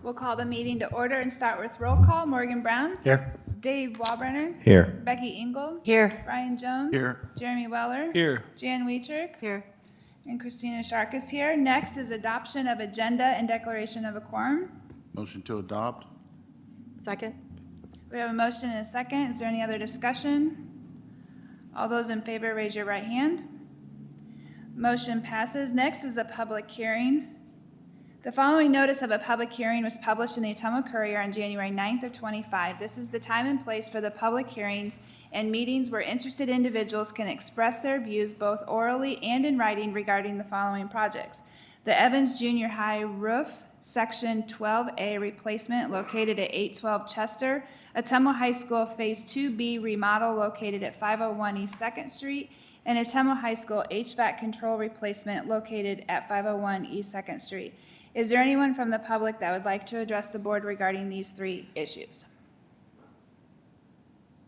We'll call the meeting to order and start with roll call. Morgan Brown. Here. Dave Walbrenner. Here. Becky Engel. Here. Brian Jones. Here. Jeremy Weller. Here. Jan Weitrick. Here. And Christina Shark is here. Next is adoption of agenda and declaration of a quorum. Motion to adopt? Second? We have a motion and a second. Is there any other discussion? All those in favor, raise your right hand. Motion passes. Next is a public hearing. The following notice of a public hearing was published in the Ottumwa Courier on January 9th of 25. This is the time and place for the public hearings and meetings where interested individuals can express their views both orally and in writing regarding the following projects. The Evans Junior High roof, Section 12A replacement located at 812 Chester, Ottumwa High School Phase 2B remodel located at 501 East 2nd Street, and Ottumwa High School HVAC control replacement located at 501 East 2nd Street. Is there anyone from the public that would like to address the board regarding these three issues?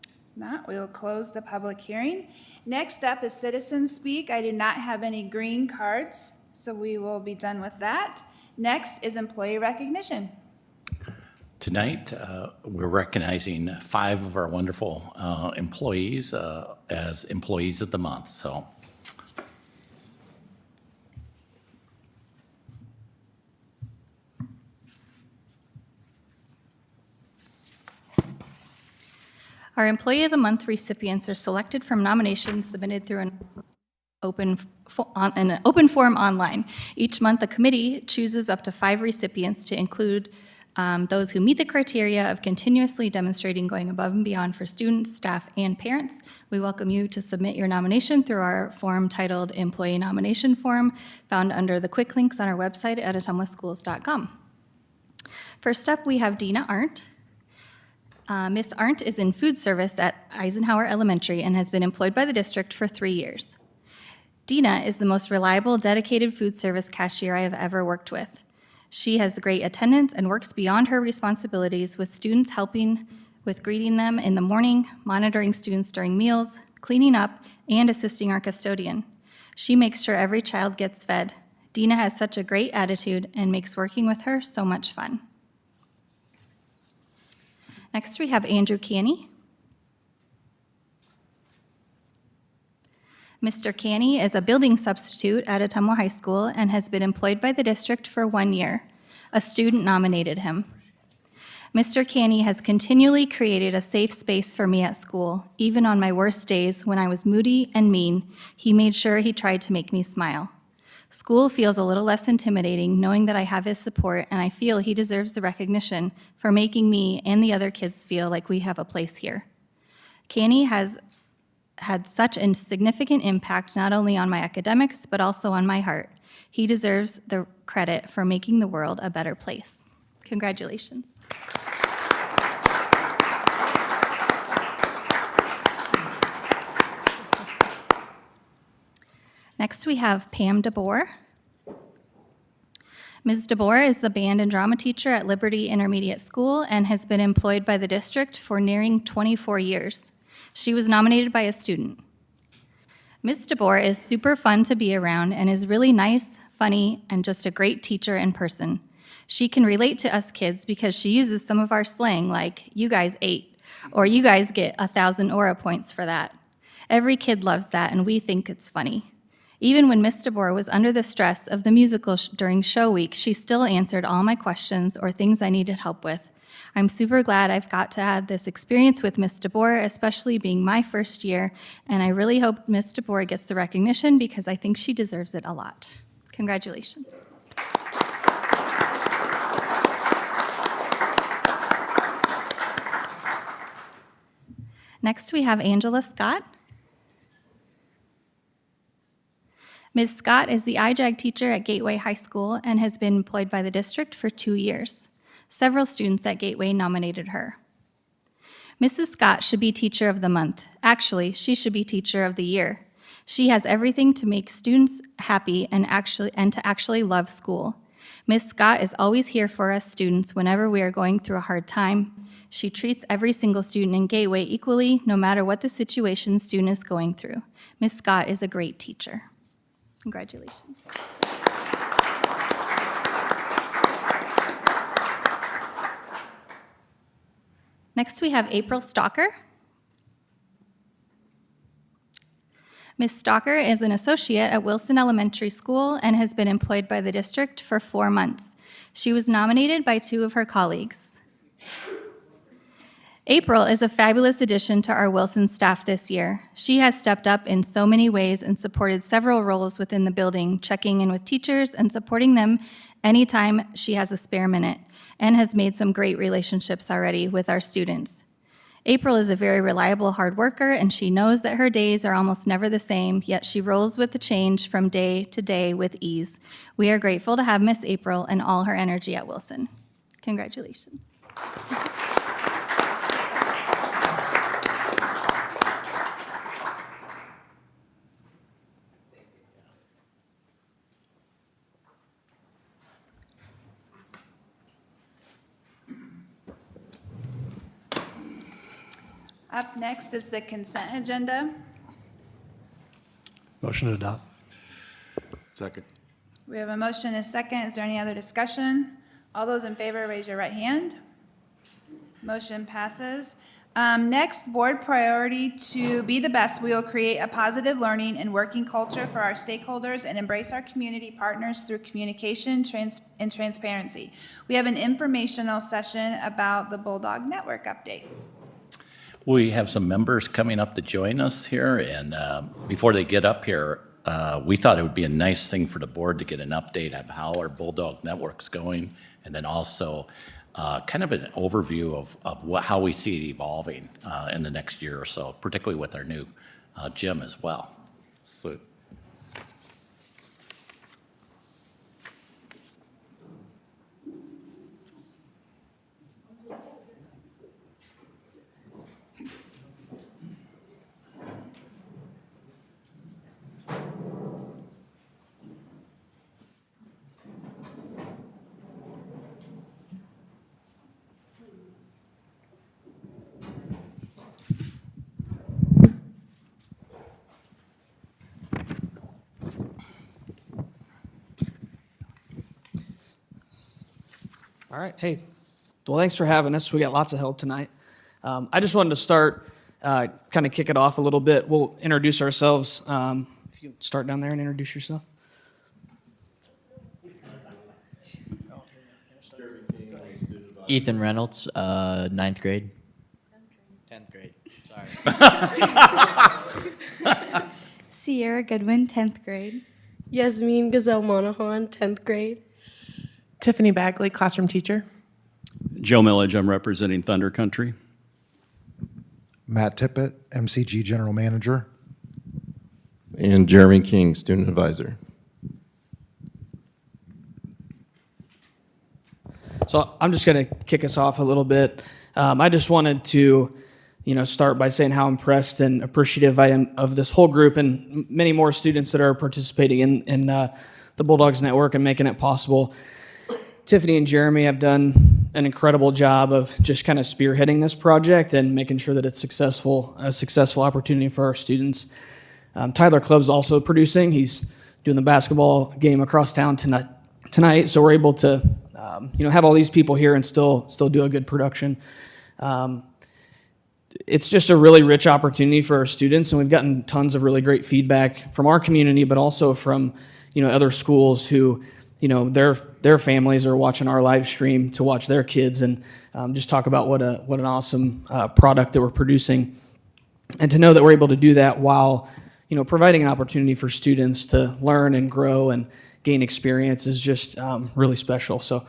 If not, we will close the public hearing. Next up is citizens speak. I do not have any green cards, so we will be done with that. Next is employee recognition. Tonight, we're recognizing 5 of our wonderful employees as Employees of the Month. So, our Employee of the Month recipients are selected from nominations submitted through an open form online. Each month, the committee chooses up to 5 recipients to include those who meet the criteria of continuously demonstrating going above and beyond for students, staff, and parents. We welcome you to submit your nomination through our form titled Employee Nomination Form, found under the quick links on our website at ottumwaschools.com. First up, we have Dina Arndt. Ms. Arndt is in food service at Eisenhower Elementary and has been employed by the district for 3 years. Dina is the most reliable, dedicated food service cashier I have ever worked with. She has great attendance and works beyond her responsibilities with students, helping with greeting them in the morning, monitoring students during meals, cleaning up, and assisting our custodian. She makes sure every child gets fed. Dina has such a great attitude and makes working with her so much fun. Next, we have Andrew Canny. Mr. Canny is a building substitute at Ottumwa High School and has been employed by the district for 1 year. A student nominated him. Mr. Canny has continually created a safe space for me at school. Even on my worst days when I was moody and mean, he made sure he tried to make me smile. School feels a little less intimidating knowing that I have his support, and I feel he deserves the recognition for making me and the other kids feel like we have a place here. Canny has had such a significant impact not only on my academics, but also on my heart. He deserves the credit for making the world a better place. Congratulations. Next, we have Pam DeBoer. Ms. DeBoer is the band and drama teacher at Liberty Intermediate School and has been employed by the district for nearing 24 years. She was nominated by a student. Ms. DeBoer is super fun to be around and is really nice, funny, and just a great teacher in person. She can relate to us kids because she uses some of our slang like, "You guys ate," or "You guys get 1,000 aura points for that." Every kid loves that, and we think it's funny. Even when Ms. DeBoer was under the stress of the musical during show week, she still answered all my questions or things I needed help with. I'm super glad I've got to have this experience with Ms. DeBoer, especially being my first year, and I really hope Ms. DeBoer gets the recognition because I think she deserves it a lot. Congratulations. Next, we have Angela Scott. Ms. Scott is the IJAG teacher at Gateway High School and has been employed by the district for 2 years. Several students at Gateway nominated her. Mrs. Scott should be Teacher of the Month. Actually, she should be Teacher of the Year. She has everything to make students happy and to actually love school. Ms. Scott is always here for us students whenever we are going through a hard time. She treats every single student in Gateway equally, no matter what the situation the student is going through. Ms. Scott is a great teacher. Congratulations. Next, we have April Stalker. Ms. Stalker is an associate at Wilson Elementary School and has been employed by the district for 4 months. She was nominated by 2 of her colleagues. April is a fabulous addition to our Wilson staff this year. She has stepped up in so many ways and supported several roles within the building, checking in with teachers and supporting them anytime she has a spare minute, and has made some great relationships already with our students. April is a very reliable hard worker, and she knows that her days are almost never the same, yet she rolls with the change from day to day with ease. We are grateful to have Miss April and all her energy at Wilson. Congratulations. Up next is the consent agenda. Motion to adopt. Second. We have a motion and a second. Is there any other discussion? All those in favor, raise your right hand. Motion passes. Next, board priority to be the best. We will create a positive learning and working culture for our stakeholders and embrace our community partners through communication and transparency. We have an informational session about the Bulldog Network update. We have some members coming up to join us here, and before they get up here, we thought it would be a nice thing for the board to get an update of how our Bulldog Network's going, and then also kind of an overview of how we see it evolving in the next year or so, particularly with our new gym as well. So, All right. Hey, well, thanks for having us. We got lots of help tonight. I just wanted to start, kind of kick it off a little bit. We'll introduce ourselves. If you start down there and introduce yourself. Ethan Reynolds, 9th grade. 10th grade, sorry. Sierra Goodwin, 10th grade. Yasmin Gazelle Monahan, 10th grade. Tiffany Bagley, classroom teacher. Joe Millage, I'm representing Thunder Country. Matt Tippett, MCG General Manager. And Jeremy King, student advisor. So I'm just going to kick us off a little bit. I just wanted to, start by saying how impressed and appreciative I am of this whole group and many more students that are participating in the Bulldogs Network and making it possible. Tiffany and Jeremy have done an incredible job of just kind of spearheading this project and making sure that it's a successful opportunity for our students. Tyler Clubb's also producing. He's doing the basketball game across town tonight, so we're able to have all these people here and still do a good production. It's just a really rich opportunity for our students, and we've gotten tons of really great feedback from our community, but also from other schools who their families are watching our live stream to watch their kids and just talk about what an awesome product that we're producing, and to know that we're able to do that while providing an opportunity for students to learn and grow and gain experience is just really special. So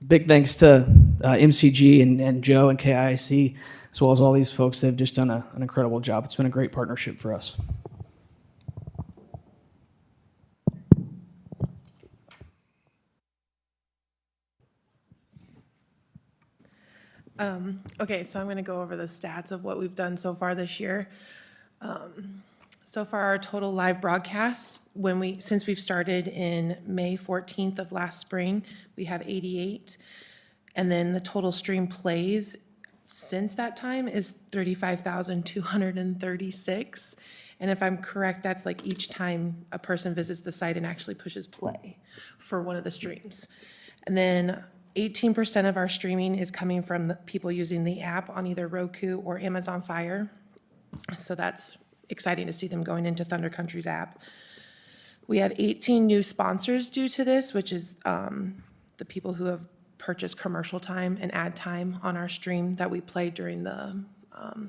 big thanks to MCG and Joe and KIC, as well as all these folks that have just done an incredible job. It's been a great partnership for us. Okay, so I'm going to go over the stats of what we've done so far this year. So far, our total live broadcasts, since we've started in May 14th of last spring, we have 88. And then the total stream plays since that time is 35,236. And if I'm correct, that's like each time a person visits the site and actually pushes play for one of the streams. And then 18% of our streaming is coming from the people using the app on either Roku or Amazon Fire. So that's exciting to see them going into Thunder Country's app. We have 18 new sponsors due to this, which is the people who have purchased commercial time and ad time on our stream that we play during the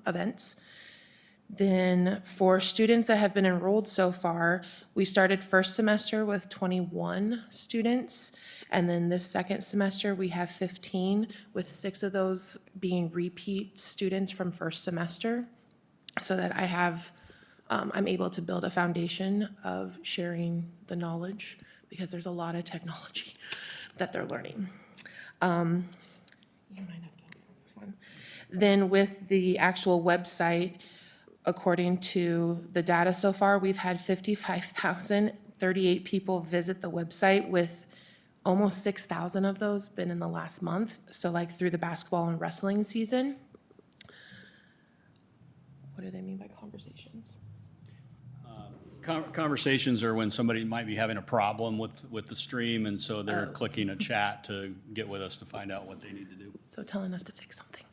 events. Then for students that have been enrolled so far, we started first semester with 21 students. And then this second semester, we have 15, with 6 of those being repeat students from first semester, so that I'm able to build a foundation of sharing the knowledge, because there's a lot of technology that they're learning. You might have to go with this one. Then with the actual website, according to the data so far, we've had 55,038 people visit the website, with almost 6,000 of those been in the last month. So like through the basketball and wrestling season. What do they mean by conversations? Conversations are when somebody might be having a problem with the stream, and so they're clicking a chat to get with us to find out what they need to do. So telling us to fix something.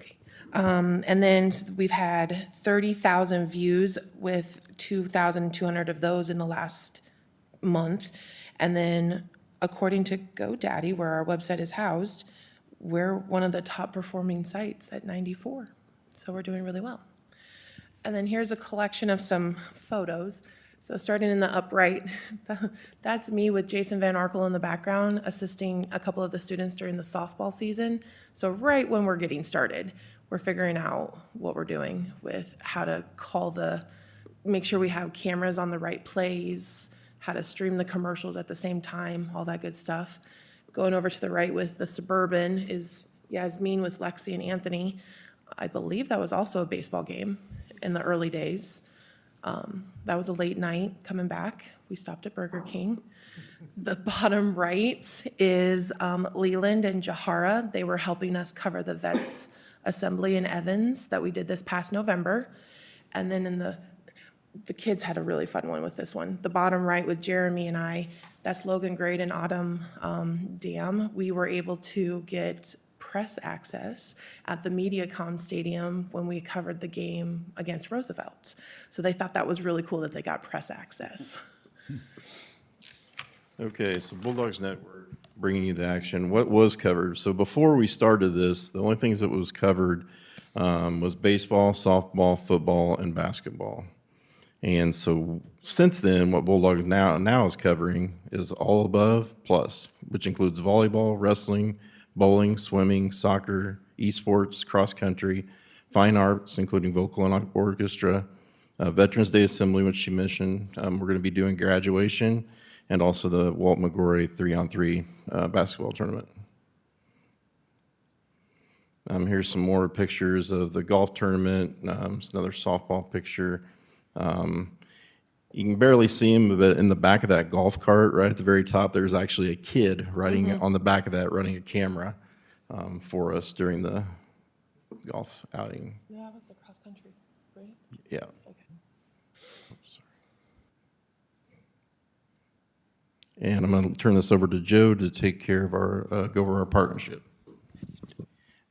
Okay. And then we've had 30,000 views, with 2,200 of those in the last month. And then according to GoDaddy, where our website is housed, we're one of the top performing sites at 94. So we're doing really well. And then here's a collection of some photos. So starting in the upright, that's me with Jason Van Arkel in the background, assisting a couple of the students during the softball season. So right when we're getting started, we're figuring out what we're doing with how to make sure we have cameras on the right plays, how to stream the commercials at the same time, all that good stuff. Going over to the right with the Suburban is Yasmin with Lexi and Anthony. I believe that was also a baseball game in the early days. That was a late night coming back. We stopped at Burger King. The bottom right is Leland and Jahara. They were helping us cover the Vets Assembly in Evans that we did this past November. And then the kids had a really fun one with this one. The bottom right with Jeremy and I, that's Logan Grade and Autumn Dam. We were able to get press access at the MediaCom Stadium when we covered the game against Roosevelt. So they thought that was really cool that they got press access. Okay, so Bulldogs Network, bringing you the action. What was covered? So before we started this, the only things that was covered was baseball, softball, football, and basketball. And so since then, what Bulldogs now is covering is all above plus, which includes volleyball, wrestling, bowling, swimming, soccer, esports, cross country, fine arts, including vocal and orchestra, Veterans Day Assembly, which she mentioned. We're going to be doing graduation, and also the Walt McGrory 3-on-3 basketball tournament. Here's some more pictures of the golf tournament. It's another softball picture. You can barely see him, but in the back of that golf cart, right at the very top, there's actually a kid riding on the back of that, running a camera for us during the golf outing. Yeah, that was the cross country, right? Yeah. Okay. Oops, sorry. And I'm going to turn this over to Joe to take care of go over our partnership.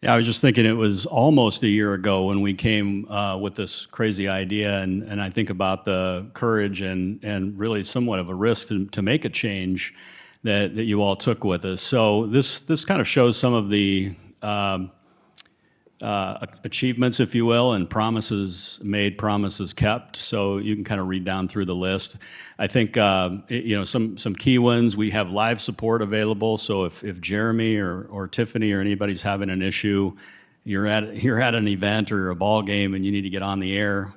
Yeah, I was just thinking it was almost a year ago when we came with this crazy idea, and I think about the courage and really somewhat of a risk to make a change that you all took with us. So this kind of shows some of the achievements, if you will, and promises made, promises kept. So you can kind of read down through the list. I think some key ones. We have live support available. So if Jeremy or Tiffany or anybody's having an issue, you're at an event or a ball game and you need to get on the air,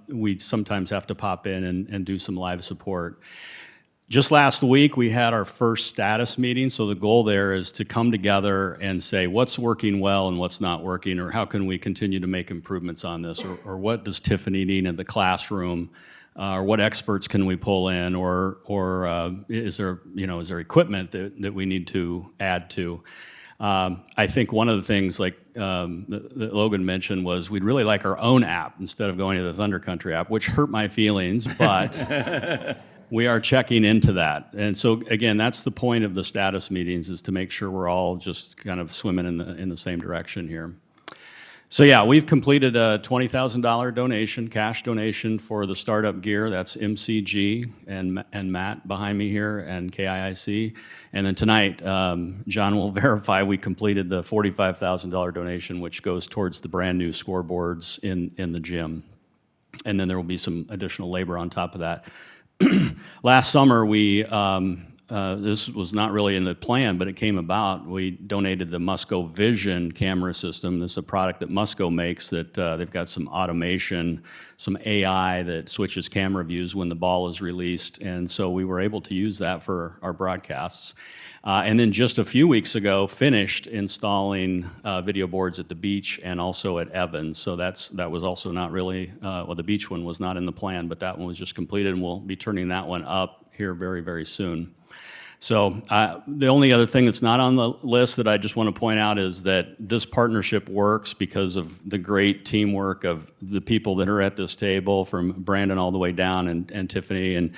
we sometimes have to pop in and do some live support. Just last week, we had our first status meeting, so the goal there is to come together and say what's working well and what's not working, or how can we continue to make improvements on this, or what does Tiffany need in the classroom, or what experts can we pull in, or is there equipment that we need to add to. I think one of the things that Logan mentioned was we'd really like our own app instead of going to the Thunder Country app, which hurt my feelings, but We are checking into that. And so, again, that's the point of the status meetings, is to make sure we're all just kind of swimming in the same direction here. So yeah, we've completed a $20,000 donation, cash donation for the startup gear. That's MCG and Matt behind me here and KIIC. And then tonight, John will verify we completed the $45,000 donation, which goes towards the brand new scoreboards in the gym. And then there will be some additional labor on top of that. Last summer, we this was not really in the plan, but it came about. We donated the Musco Vision camera system. This is a product that Musco makes that they've got some automation, some AI that switches camera views when the ball is released. And so we were able to use that for our broadcasts. And then just a few weeks ago, finished installing video boards at the beach and also at Evans. So that was also not really, well, the beach one was not in the plan, but that one was just completed, and we'll be turning that one up here very, very soon. So the only other thing that's not on the list that I just want to point out is that this partnership works because of the great teamwork of the people that are at this table, from Brandon all the way down, and Tiffany, and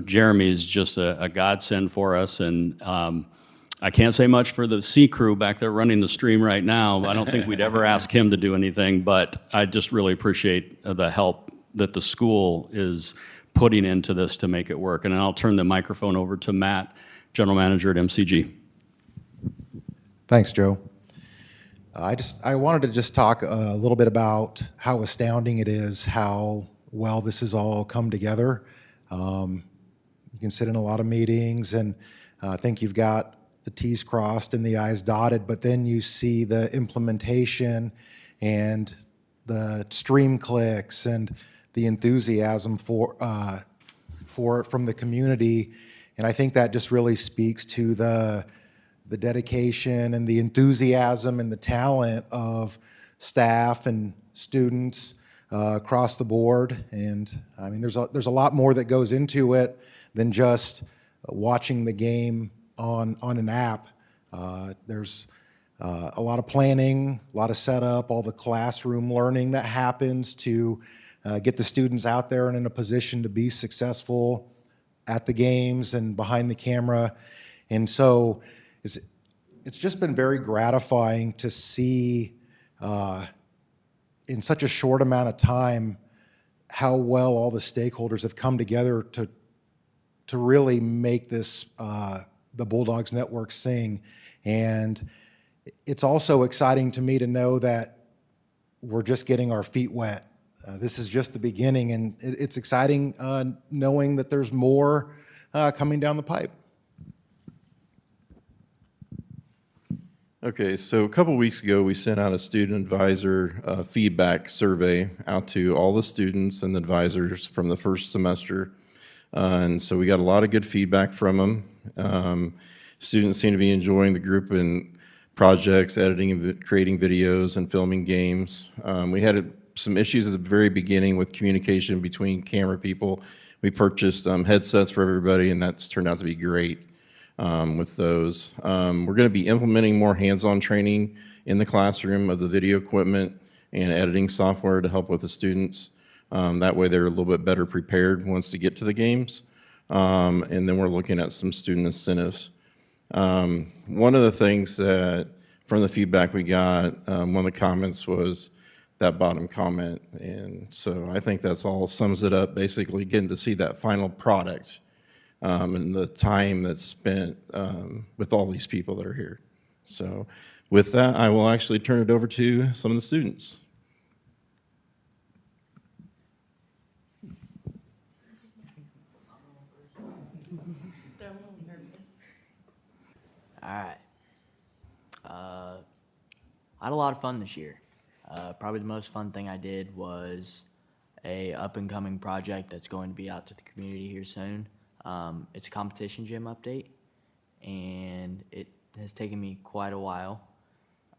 Jeremy is just a godsend for us. And I can't say much for the C crew back there running the stream right now. I don't think we'd ever ask him to do anything, but I just really appreciate the help that the school is putting into this to make it work. And then I'll turn the microphone over to Matt, General Manager at MCG. Thanks, Joe. I wanted to just talk a little bit about how astounding it is how well this has all come together. You can sit in a lot of meetings and think you've got the T's crossed and the I's dotted, but then you see the implementation and the stream clicks and the enthusiasm for it from the community. And I think that just really speaks to the dedication and the enthusiasm and the talent of staff and students across the board. And I mean, there's a lot more that goes into it than just watching the game on an app. There's a lot of planning, a lot of setup, all the classroom learning that happens to get the students out there and in a position to be successful at the games and behind the camera. And so it's just been very gratifying to see in such a short amount of time how well all the stakeholders have come together to really make this the Bulldogs Network sing. And it's also exciting to me to know that we're just getting our feet wet. This is just the beginning, and it's exciting knowing that there's more coming down the pipe. Okay, so a couple weeks ago, we sent out a student advisor feedback survey out to all the students and the advisors from the first semester. And so we got a lot of good feedback from them. Students seem to be enjoying the group and projects, editing and creating videos and filming games. We had some issues at the very beginning with communication between camera people. We purchased headsets for everybody, and that's turned out to be great with those. We're going to be implementing more hands-on training in the classroom of the video equipment and editing software to help with the students. That way they're a little bit better prepared once they get to the games. And then we're looking at some student incentives. One of the things that from the feedback we got, one of the comments was that bottom comment. And so I think that's all sums it up, basically getting to see that final product and the time that's spent with all these people that are here. So with that, I will actually turn it over to some of the students. All right. I had a lot of fun this year. Probably the most fun thing I did was a up-and-coming project that's going to be out to the community here soon. It's a competition gym update, and it has taken me quite a while.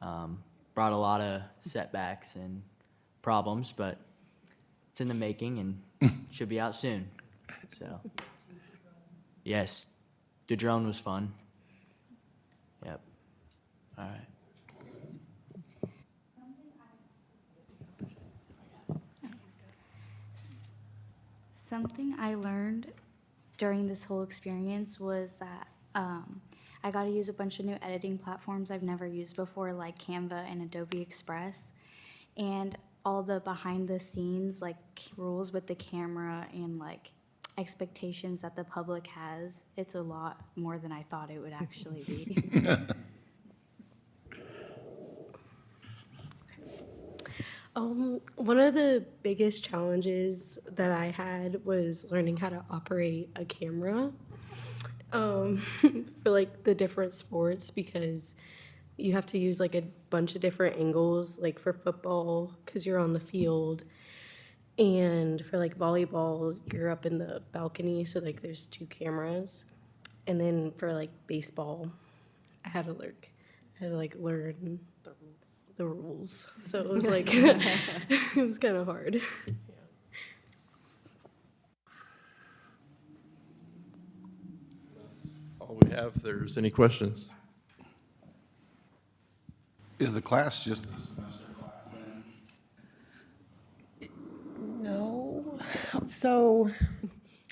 Brought a lot of setbacks and problems, but it's in the making and should be out soon. So, yes, the drone was fun. Yep. All right. Something I learned during this whole experience was that I got to use a bunch of new editing platforms I've never used before, like Canva and Adobe Express, and all the behind the scenes like rules with the camera and like expectations that the public has. It's a lot more than I thought it would actually be. One of the biggest challenges that I had was learning how to operate a camera for like the different sports, because you have to use like a bunch of different angles, like for football, because you're on the field. And for like volleyball, you're up in the balcony, so like there's 2 cameras. And then for like baseball, I had to learn the rules. So it was like it was kind of hard. All we have, if there's any questions. Is the class just a semester class then? No. So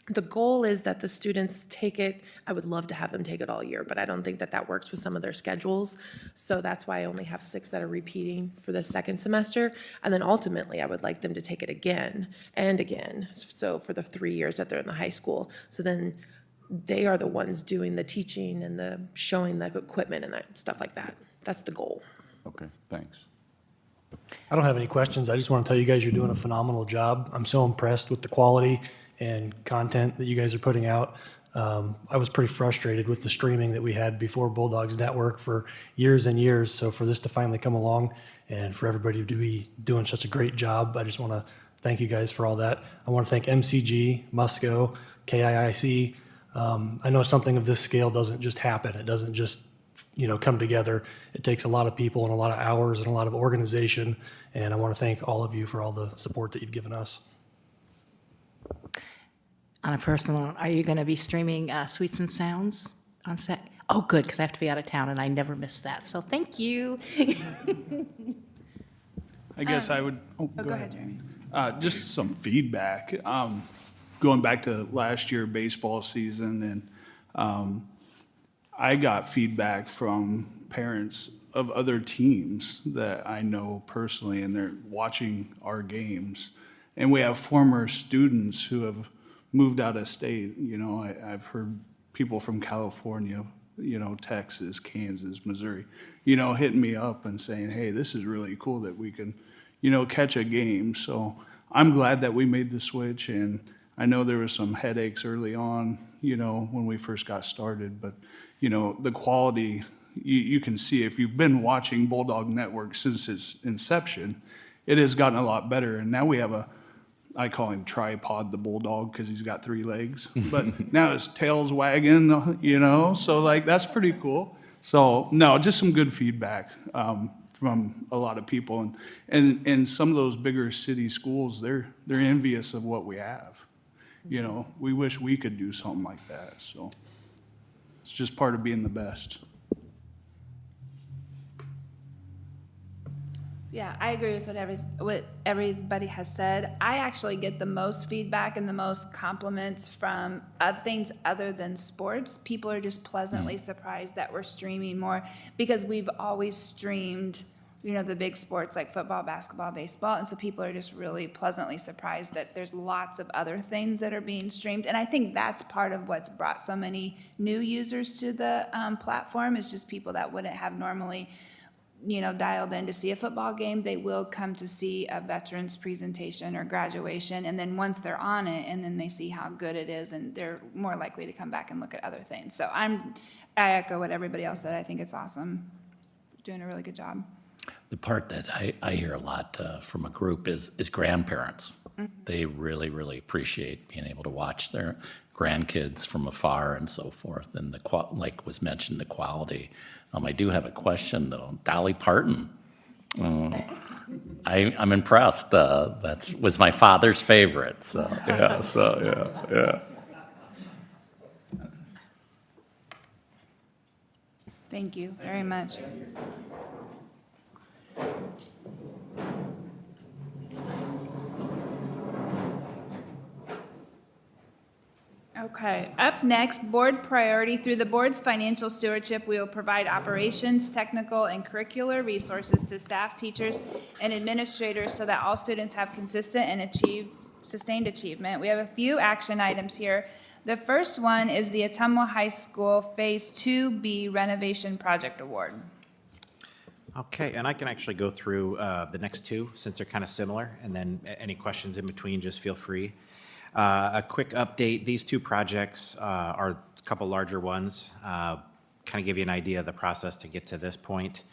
the goal is that the students take it, I would love to have them take it all year, but I don't think that that works with some of their schedules. So that's why I only have 6 that are repeating for the second semester. And then ultimately, I would like them to take it again and again. So for the 3 years that they're in the high school. So then they are the ones doing the teaching and the showing the equipment and that stuff like that. That's the goal. Okay, thanks. I don't have any questions. I just want to tell you guys you're doing a phenomenal job. I'm so impressed with the quality and content that you guys are putting out. I was pretty frustrated with the streaming that we had before Bulldogs Network for years and years. So for this to finally come along and for everybody to be doing such a great job, I just want to thank you guys for all that. I want to thank MCG, Musco, KIIC. I know something of this scale doesn't just happen. It doesn't just come together. It takes a lot of people and a lot of hours and a lot of organization. And I want to thank all of you for all the support that you've given us. On a personal note, are you going to be streaming Sweets and Sounds on set? Oh, good, because I have to be out of town and I never miss that. So thank you. I guess I would. Go ahead, Jeremy. Just some feedback. Going back to last year baseball season, and I got feedback from parents of other teams that I know personally, and they're watching our games. And we have former students who have moved out of state. I've heard people from California, Texas, Kansas, Missouri, hitting me up and saying, hey, this is really cool that we can, catch a game. So I'm glad that we made the switch, and I know there was some headaches early on, when we first got started, but, the quality, you can see if you've been watching Bulldog Network since its inception, it has gotten a lot better. And now we have I call him Tripod the Bulldog because he's got 3 legs, but now his tail's wagging, so that's pretty cool. So no, just some good feedback from a lot of people, and some of those bigger city schools, they're envious of what we have. We wish we could do something like that. So it's just part of being the best. Yeah, I agree with what everybody has said. I actually get the most feedback and the most compliments from things other than sports. People are just pleasantly surprised that we're streaming more, because we've always streamed, the big sports like football, basketball, baseball. And so people are just really pleasantly surprised that there's lots of other things that are being streamed. And I think that's part of what's brought so many new users to the platform, is just people that wouldn't have normally dialed in to see a football game. They will come to see a veterans presentation or graduation, and then once they're on it, and then they see how good it is, and they're more likely to come back and look at other things. So I echo what everybody else said. I think it's awesome. Doing a really good job. The part that I hear a lot from a group is grandparents. Mm-hmm. They really, really appreciate being able to watch their grandkids from afar and so forth. And like was mentioned, the quality. I do have a question though. Dolly Parton. I'm impressed. That was my father's favorite. So yeah. Thank you very much. Okay, up next, board priority. Through the board's financial stewardship, we will provide operations, technical, and curricular resources to staff, teachers, and administrators so that all students have consistent and sustained achievement. We have a few action items here. The first one is the Ottumwa High School Phase 2B Renovation Project Award. Okay, and I can actually go through the next two since they're kind of similar, and then any questions in between, just feel free. A quick update, these two projects are a couple larger ones. Kind of give you an idea of the process to get to this point.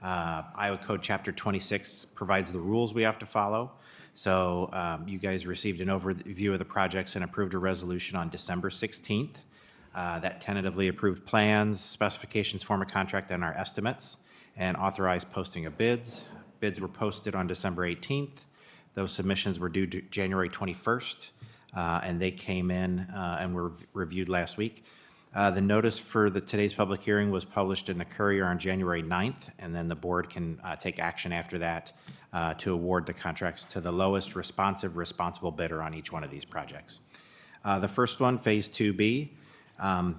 Iowa Code Chapter 26 provides the rules we have to follow. So you guys received an overview of the projects and approved a resolution on December 16th. That tentatively approved plans, specifications, form of contract, and our estimates, and authorized posting of bids. Bids were posted on December 18th. Those submissions were due January 21st, and they came in and were reviewed last week. The notice for today's public hearing was published in the Courier on January 9th, and then the board can take action after that to award the contracts to the lowest responsible bidder on each one of these projects. The first one, Phase 2B,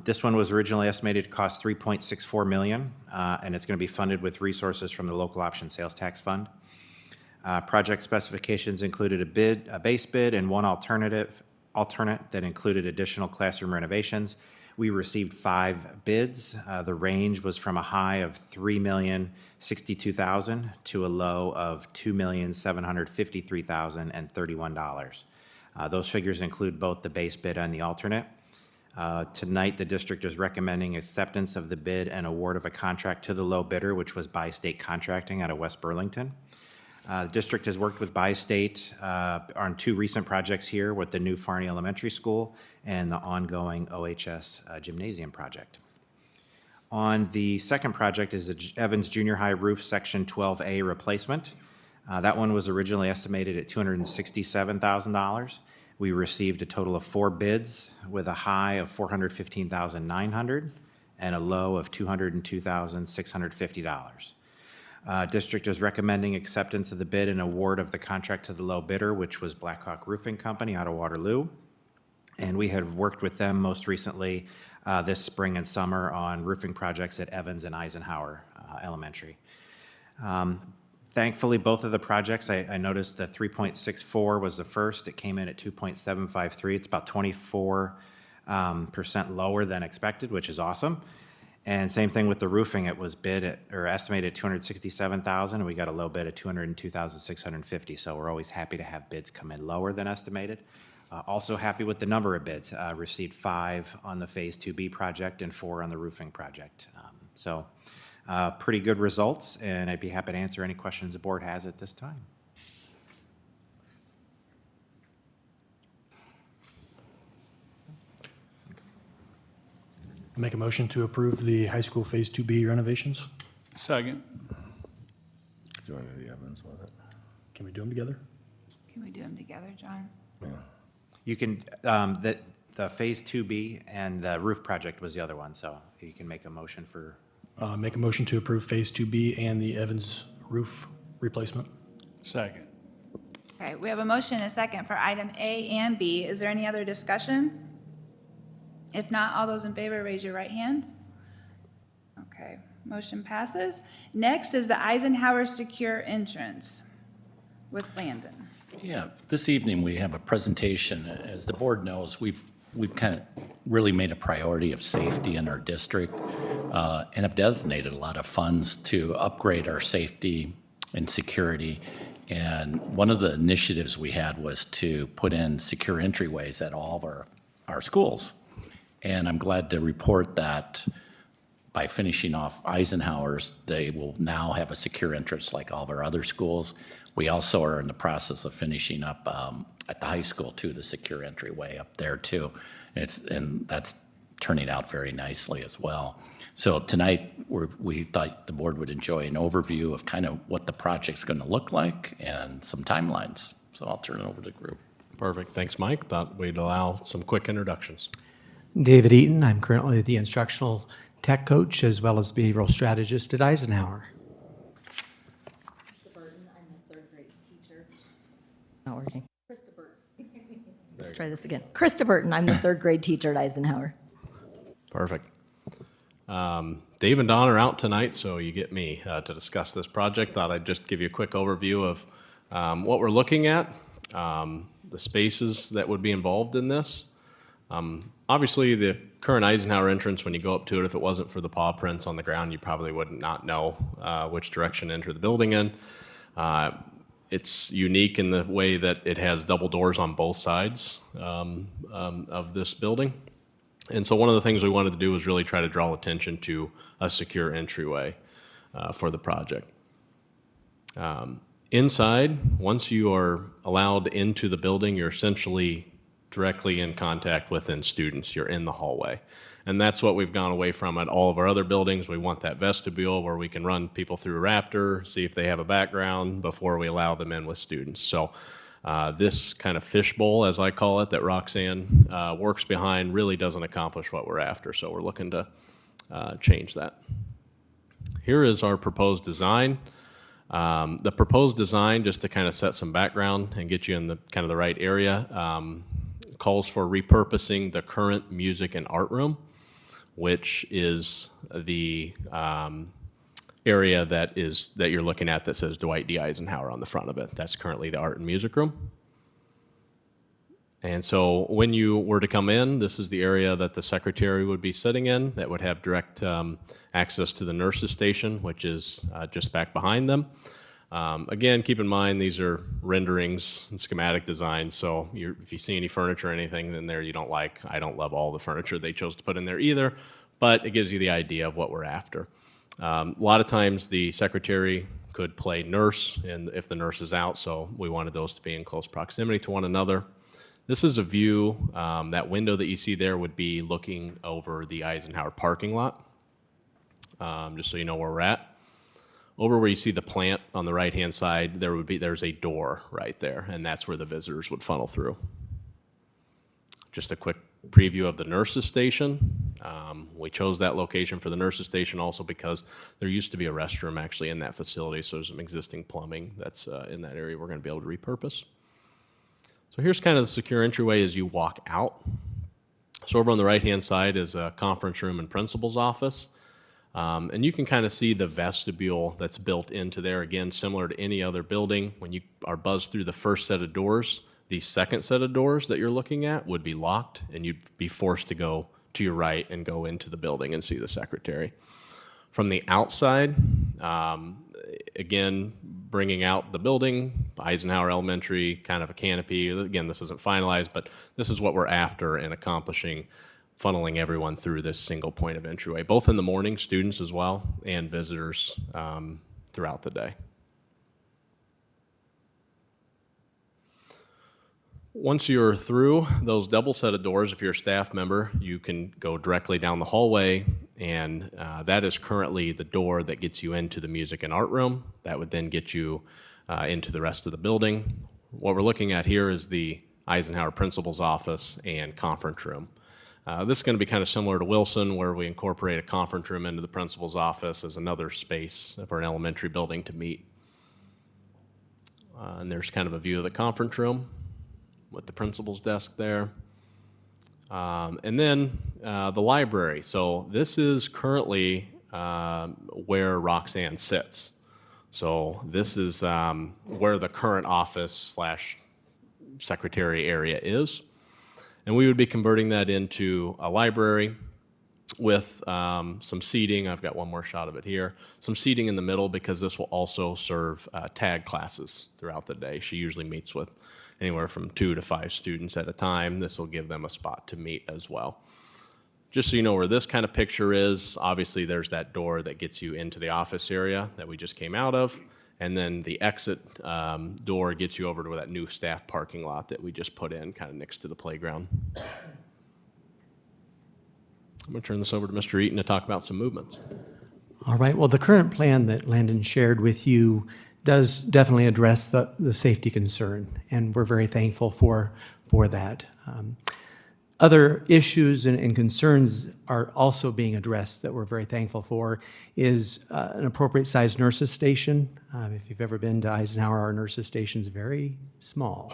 this one was originally estimated to cost $3.64 million, and it's going to be funded with resources from the Local Option Sales Tax Fund. Project specifications included a base bid, and one alternate that included additional classroom renovations. We received 5 bids. The range was from a high of $3,062,000 to a low of $2,753,031. Those figures include both the base bid and the alternate. Tonight, the district is recommending acceptance of the bid and award of a contract to the low bidder, which was Bi-State Contracting out of West Burlington. The district has worked with Bi-State on 2 recent projects here with the new Farney Elementary School and the ongoing OHS gymnasium project. On the second project is the Evans Junior High Roof Section 12A replacement. That one was originally estimated at $267,000. We received a total of 4 bids with a high of $415,900 and a low of $202,650. District is recommending acceptance of the bid and award of the contract to the low bidder, which was Blackhawk Roofing Company out of Waterloo. And we have worked with them most recently this spring and summer on roofing projects at Evans and Eisenhower Elementary. Thankfully, both of the projects, I noticed the 3.64 was the first. It came in at 2.753. It's about 24% lower than expected, which is awesome. And same thing with the roofing. It was bid at, or estimated at $267,000, and we got a low bid at $202,650. So we're always happy to have bids come in lower than estimated. Also happy with the number of bids. Received 5 on the Phase 2B project and 4 on the roofing project. Pretty good results, and I'd be happy to answer any questions the board has at this time. Make a motion to approve the high school Phase 2B renovations. Second. Do you want to do the Evans with it? Can we do them together? Can we do them together, John? Yeah. You can, the Phase 2B and the roof project was the other one, so you can make a motion for. Make a motion to approve Phase 2B and the Evans roof replacement. Second. Okay, we have a motion and a second for item A and B. Is there any other discussion? If not, all those in favor, raise your right hand. Okay, motion passes. Next is the Eisenhower Secure Entrance with Landon. Yeah, this evening we have a presentation. As the board knows, we've kind of really made a priority of safety in our district and have designated a lot of funds to upgrade our safety and security. And one of the initiatives we had was to put in secure entryways at all of our schools. And I'm glad to report that by finishing off Eisenhower's, they will now have a secure entrance like all of our other schools. We also are in the process of finishing up at the high school too, the secure entryway up there too. And that's turning out very nicely as well. So tonight we thought the board would enjoy an overview of kind of what the project's going to look like and some timelines. So I'll turn it over to the group. Perfect. Thanks, Mike. Thought we'd allow some quick introductions. David Eaton. I'm currently the instructional tech coach as well as behavioral strategist at Eisenhower. Burton, I'm a 3rd grade teacher. Not working. Let's try this again. Krista Burton, I'm the third grade teacher at Eisenhower. Perfect. Dave and Don are out tonight, so you get me to discuss this project. Thought I'd just give you a quick overview of what we're looking at, the spaces that would be involved in this. Obviously, the current Eisenhower entrance, when you go up to it, if it wasn't for the paw prints on the ground, you probably would not know which direction to enter the building in. It's unique in the way that it has double doors on both sides of this building. And so one of the things we wanted to do was really try to draw attention to a secure entryway for the project. Inside, once you are allowed into the building, you're essentially directly in contact with students. You're in the hallway. And that's what we've gone away from at all of our other buildings. We want that vestibule where we can run people through Raptor, see if they have a background before we allow them in with students. So this kind of fishbowl, as I call it, that Roxanne works behind really doesn't accomplish what we're after. So we're looking to change that. Here is our proposed design. The proposed design, just to kind of set some background and get you in the kind of the right area, calls for repurposing the current music and art room, which is the area that you're looking at that says Dwight D. Eisenhower on the front of it. That's currently the art and music room. And so when you were to come in, this is the area that the secretary would be sitting in that would have direct access to the nurses station, which is just back behind them. Again, keep in mind these are renderings and schematic designs, so if you see any furniture or anything in there you don't like, I don't love all the furniture they chose to put in there either, but it gives you the idea of what we're after. A lot of times the secretary could play nurse and if the nurse is out, so we wanted those to be in close proximity to one another. This is a view, that window that you see there would be looking over the Eisenhower parking lot, just so you know where we're at. Over where you see the plant on the right-hand side, there's a door right there, and that's where the visitors would funnel through. Just a quick preview of the nurses station. We chose that location for the nurses station also because there used to be a restroom actually in that facility, so there's some existing plumbing that's in that area we're going to be able to repurpose. So here's kind of the secure entryway as you walk out. So over on the right-hand side is a conference room and principal's office. And you can kind of see the vestibule that's built into there. Again, similar to any other building, when you are buzzed through the first set of doors, the second set of doors that you're looking at would be locked, and you'd be forced to go to your right and go into the building and see the secretary. From the outside, again, bringing out the building, Eisenhower Elementary, kind of a canopy. Again, this isn't finalized, but this is what we're after in accomplishing, funneling everyone through this single point of entryway, both in the morning, students as well, and visitors throughout the day. Once you're through those double set of doors, if you're a staff member, you can go directly down the hallway, and that is currently the door that gets you into the music and art room. That would then get you into the rest of the building. What we're looking at here is the Eisenhower principal's office and conference room. This is going to be kind of similar to Wilson, where we incorporate a conference room into the principal's office as another space for an elementary building to meet. And there's kind of a view of the conference room with the principal's desk there. And then the library. So this is currently where Roxanne sits. So this is where the current office / secretary area is. And we would be converting that into a library with some seating. I've got one more shot of it here. Some seating in the middle because this will also serve tag classes throughout the day. She usually meets with anywhere from 2 to 5 students at a time. This will give them a spot to meet as well. Just so you know where this kind of picture is, obviously there's that door that gets you into the office area that we just came out of. And then the exit door gets you over to that new staff parking lot that we just put in kind of next to the playground. I'm going to turn this over to Mr. Eaton to talk about some movements. All right. Well, the current plan that Landon shared with you does definitely address the safety concern, and we're very thankful for that. Other issues and concerns are also being addressed that we're very thankful for is an appropriate sized nurses station. If you've ever been to Eisenhower, our nurses station is very small.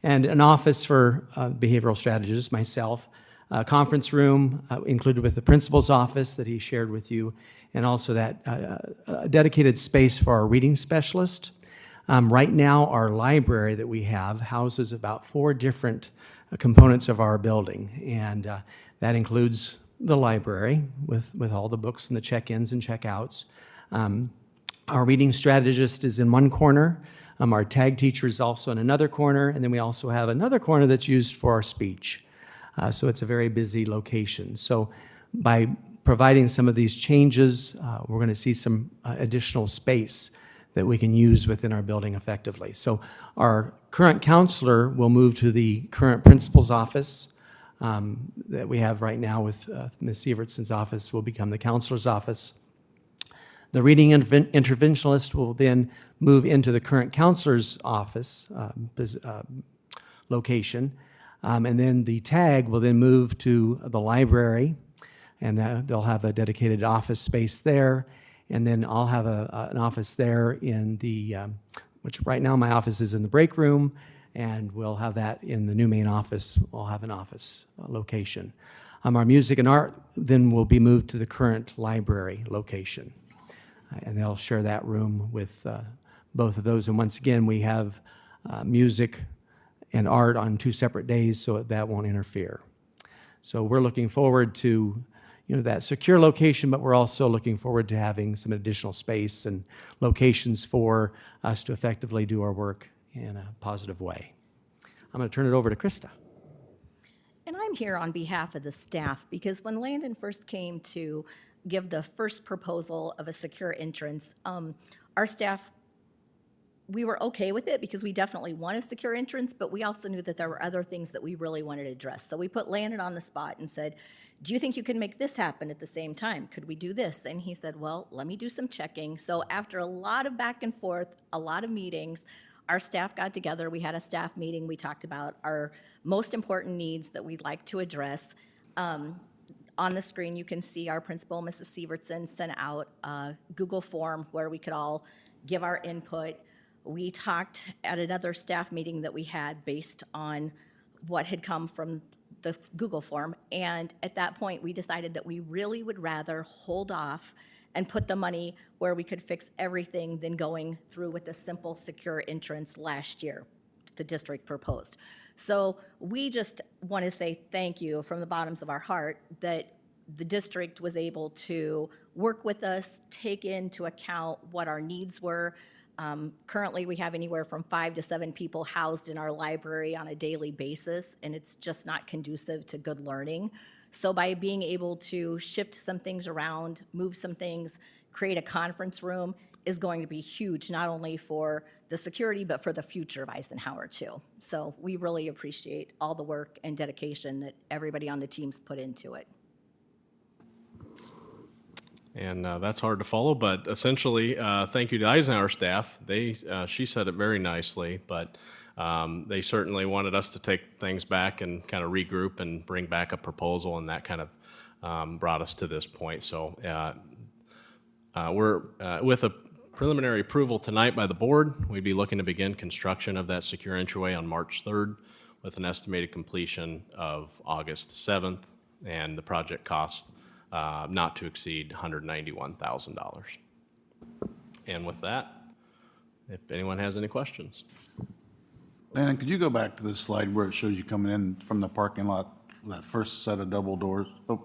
and an office for behavioral strategists, myself, a conference room included with the principal's office that he shared with you, and also that dedicated space for our reading specialist. Right now, our library that we have houses about 4 different components of our building, and that includes the library with all the books and the check-ins and check-outs. Our reading strategist is in one corner. Our tag teacher is also in another corner, and then we also have another corner that's used for our speech. So it's a very busy location. So by providing some of these changes, we're going to see some additional space that we can use within our building effectively. So our current counselor will move to the current principal's office that we have right now with Ms. Sievertson's office will become the counselor's office. The reading interventionalist will then move into the current counselor's office location. And then the tag will then move to the library, and they'll have a dedicated office space there. And then I'll have an office there in the, which right now my office is in the break room, and we'll have that in the new main office. We'll have an office location. Our music and art then will be moved to the current library location. And they'll share that room with both of those. And once again, we have music and art on 2 separate days, so that won't interfere. So we're looking forward to that secure location, but we're also looking forward to having some additional space and locations for us to effectively do our work in a positive way. I'm going to turn it over to Krista. And I'm here on behalf of the staff because when Landon first came to give the first proposal of a secure entrance, our staff, we were okay with it because we definitely want a secure entrance, but we also knew that there were other things that we really wanted to address. So we put Landon on the spot and said, do you think you can make this happen at the same time? Could we do this? And he said, well, let me do some checking. So after a lot of back and forth, a lot of meetings, our staff got together. We had a staff meeting. We talked about our most important needs that we'd like to address. On the screen, you can see our principal, Mrs. Sievertson, sent out a Google form where we could all give our input. We talked at another staff meeting that we had based on what had come from the Google form, and at that point, we decided that we really would rather hold off and put the money where we could fix everything than going through with a simple secure entrance last year the district proposed. So we just want to say thank you from the bottoms of our heart that the district was able to work with us, take into account what our needs were. Currently, we have anywhere from 5 to 7 people housed in our library on a daily basis, and it's just not conducive to good learning. So by being able to shift some things around, move some things, create a conference room is going to be huge, not only for the security, but for the future of Eisenhower too. So we really appreciate all the work and dedication that everybody on the team's put into it. And that's hard to follow, but essentially, thank you to Eisenhower staff. She said it very nicely, but they certainly wanted us to take things back and kind of regroup and bring back a proposal, and that kind of brought us to this point. So we're with a preliminary approval tonight by the board. We'd be looking to begin construction of that secure entryway on March 3rd with an estimated completion of August 7th, and the project cost not to exceed $191,000. And with that, if anyone has any questions. Landon, could you go back to the slide where it shows you coming in from the parking lot, that first set of double doors? Oh.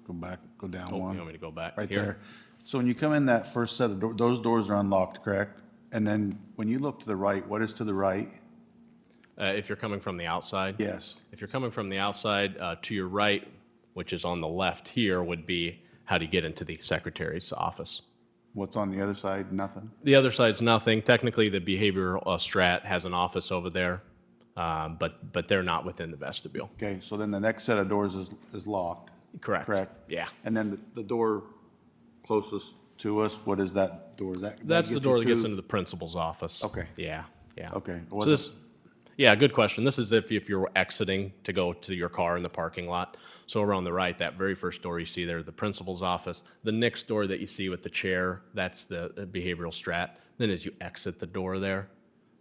Go back, go down one. You want me to go back? Right Here? there. So when you come in that first set of doors, those doors are unlocked, correct? And then when you look to the right, what is to the right? If you're coming from the outside? Yes. If you're coming from the outside, to your right, which is on the left here, would be how to get into the secretary's office. What's on the other side? Nothing? The other side's nothing. Technically, the behavioral strat has an office over there, but they're not within the vestibule. Okay, so then the next set of doors is locked? Correct. Correct? Yeah. And then the door closest to us, what is that door? That's the door that gets into the principal's office. Okay. Yeah, yeah. Okay. So this, yeah, good question. This is if you're exiting to go to your car in the parking lot. So over on the right, that very first door you see there, the principal's office. The next door that you see with the chair, that's the behavioral strat. Then as you exit the door there,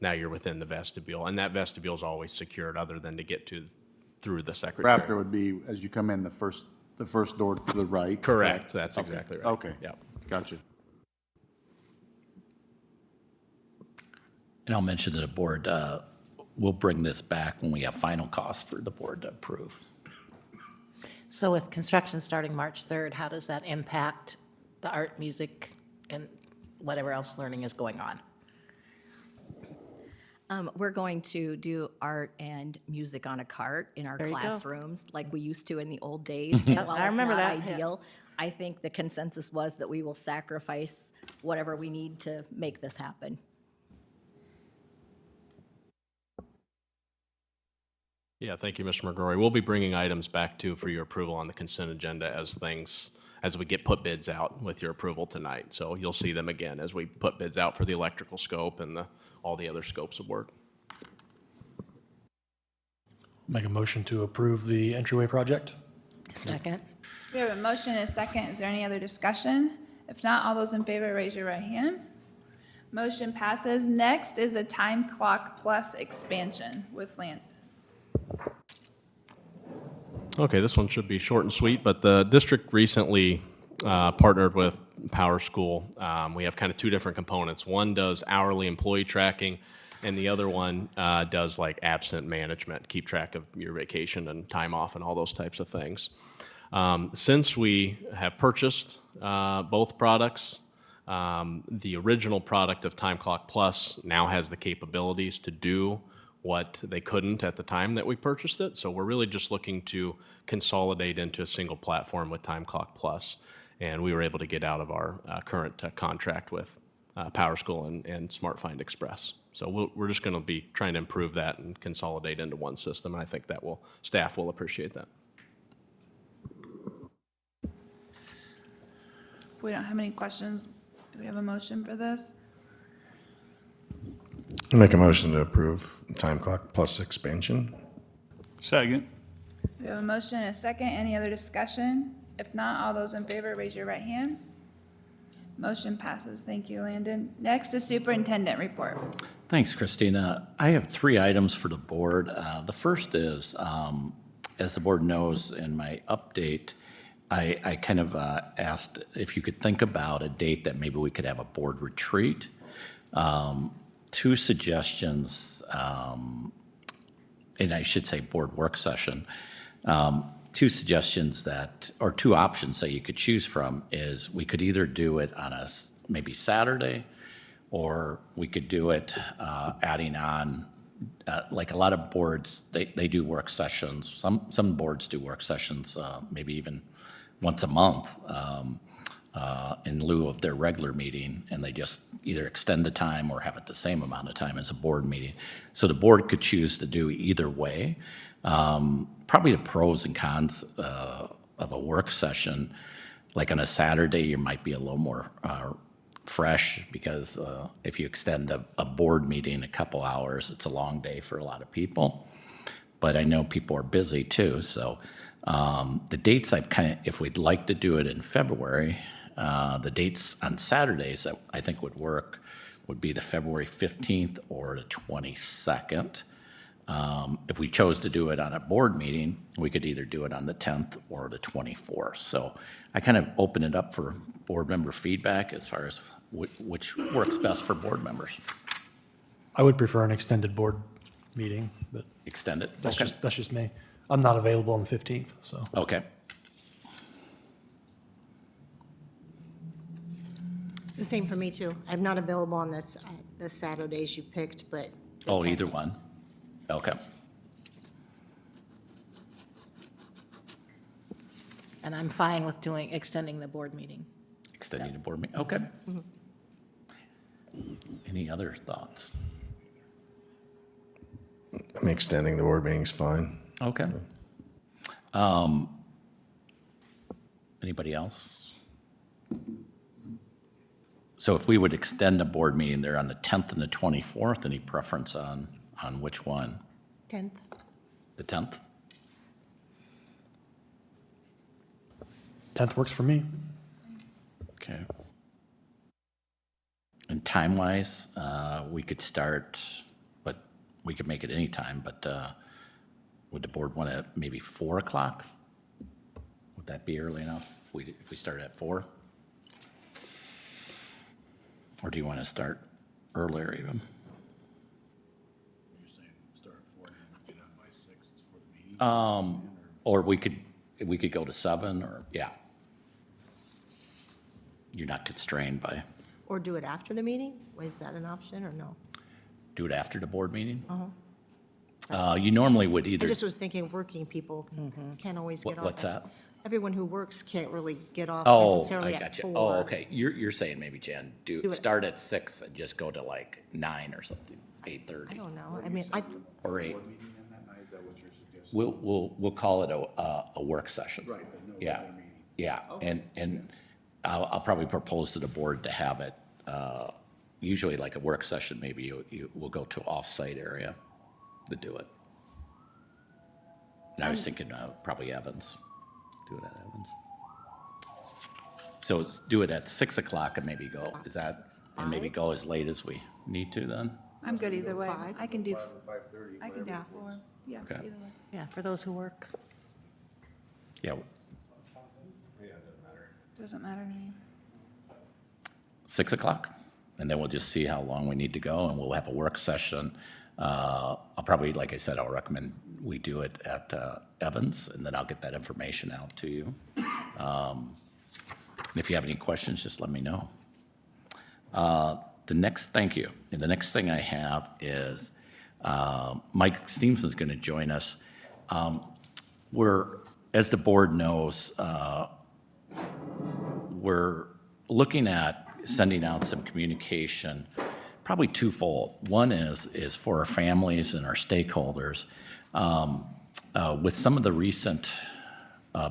now you're within the vestibule, and that vestibule is always secured other than to get to through the secretary. Raptor would be, as you come in, the first door to the right? Correct, that's exactly right. Okay. Yep. Gotcha. And I'll mention to the board, we'll bring this back when we have final costs for the board to approve. So with construction starting March 3rd, how does that impact the art, music, and whatever else learning is going on? We're going to do art and music on a cart in our There you go. classrooms, like we used to in the old days. Yep, And while I remember it's not that, yeah. ideal, I think the consensus was that we will sacrifice whatever we need to make this happen. Yeah, thank you, Mr. McGrory. We'll be bringing items back to for your approval on the consent agenda as we put bids out with your approval tonight. So you'll see them again as we put bids out for the electrical scope and all the other scopes of work. Make a motion to approve the entryway project? Second. We have a motion and a second. Is there any other discussion? If not, all those in favor, raise your right hand. Motion passes. Next is a time clock plus expansion with land. Okay, this one should be short and sweet, but the district recently partnered with Power School. We have kind of two different components. One does hourly employee tracking, and the other one does like absent management, keep track of your vacation and time off and all those types of things. Since we have purchased both products, the original product of Time Clock Plus now has the capabilities to do what they couldn't at the time that we purchased it. So we're really just looking to consolidate into a single platform with Time Clock Plus. And we were able to get out of our current contract with Power School and Smart Find Express. So we're just going to be trying to improve that and consolidate into one system. And I think that staff will appreciate that. If we don't have any questions, do we have a motion for this? Make a motion to approve Time Clock Plus expansion. Second. We have a motion and a second. Any other discussion? If not, all those in favor, raise your right hand. Motion passes. Thank you, Landon. Next is superintendent report. Thanks, Christina. I have 3 items for the board. The first is, as the board knows, in my update, I kind of asked if you could think about a date that maybe we could have a board retreat. 2 suggestions, and I should say board work session. 2 suggestions or 2 options that you could choose from is we could either do it on maybe Saturday, or we could do it adding on, like a lot of boards, they do work sessions. Some boards do work sessions, maybe even once a month in lieu of their regular meeting, and they just either extend the time or have it the same amount of time as a board meeting. So the board could choose to do either way. Probably the pros and cons of a work session, like on a Saturday, you might be a little more fresh because if you extend a board meeting a couple hours, it's a long day for a lot of people. But I know people are busy too, so the dates if we'd like to do it in February, the dates on Saturdays that I think would work would be the February 15th or the 22nd. If we chose to do it on a board meeting, we could either do it on the 10th or the 24th. So I kind of open it up for board member feedback as far as which works best for board members. I would prefer an extended board meeting, but Extended? that's Okay. just me. I'm not available on the 15th, so. Okay. The same for me, too. I'm not available on the Saturdays you picked, but. Oh, either one? Okay. And I'm fine with extending the board meeting. Extending the board meeting, okay. Any other thoughts? I mean, extending the board meeting's fine. Okay. Anybody else? So if we would extend the board meeting there on the 10th and the 24th, any preference on which one? 10th. The 10th? 10th works for me. Okay. And time-wise, we could start we could make it any time, but would the board want to maybe 4 o'clock? Would that be early enough if we started at 4? Or do you want to start earlier even? You're saying start at 4 and get done by 6 for the meeting? Or we could go to 7, or, yeah. You're not constrained by, Or do it after the meeting? Is that an option or no? do it after the board meeting? Uh-huh. You normally would I either, just was thinking working people can't always get off. what's that? Everyone who works can't really get off Oh, necessarily I at got you. 4. Oh, okay. You're saying maybe, Jan, Do it. start at 6 and just go to like 9 or something, 8:30. I don't know. I mean, I, Or 8. Board meeting in that night, is that what you're suggesting? We'll call it a work session. Right, but no Yeah, regular meeting. yeah, and I'll probably propose to the board to have it, usually like a work session, maybe you will go to off-site area to do it. And I was thinking probably Evans, do it at Evans. So do it at 6 o'clock and maybe go, is that, and maybe go as late as we need to then? I'm good either way. 5? I can do, 5:30. I can do Yeah. 4. Yeah, Okay. either way. Yeah, for those who work. Yeah, Doesn't matter to me. 6 o'clock, and then we'll just see how long we need to go, and we'll have a work session. I'll probably, like I said, I'll recommend we do it at Evans, and then I'll get that information out to you. And if you have any questions, just let me know. Thank you. And the next thing I have is Mike Stevenson's going to join us. As the board knows, we're looking at sending out some communication, probably twofold. One is for our families and our stakeholders. With some of the recent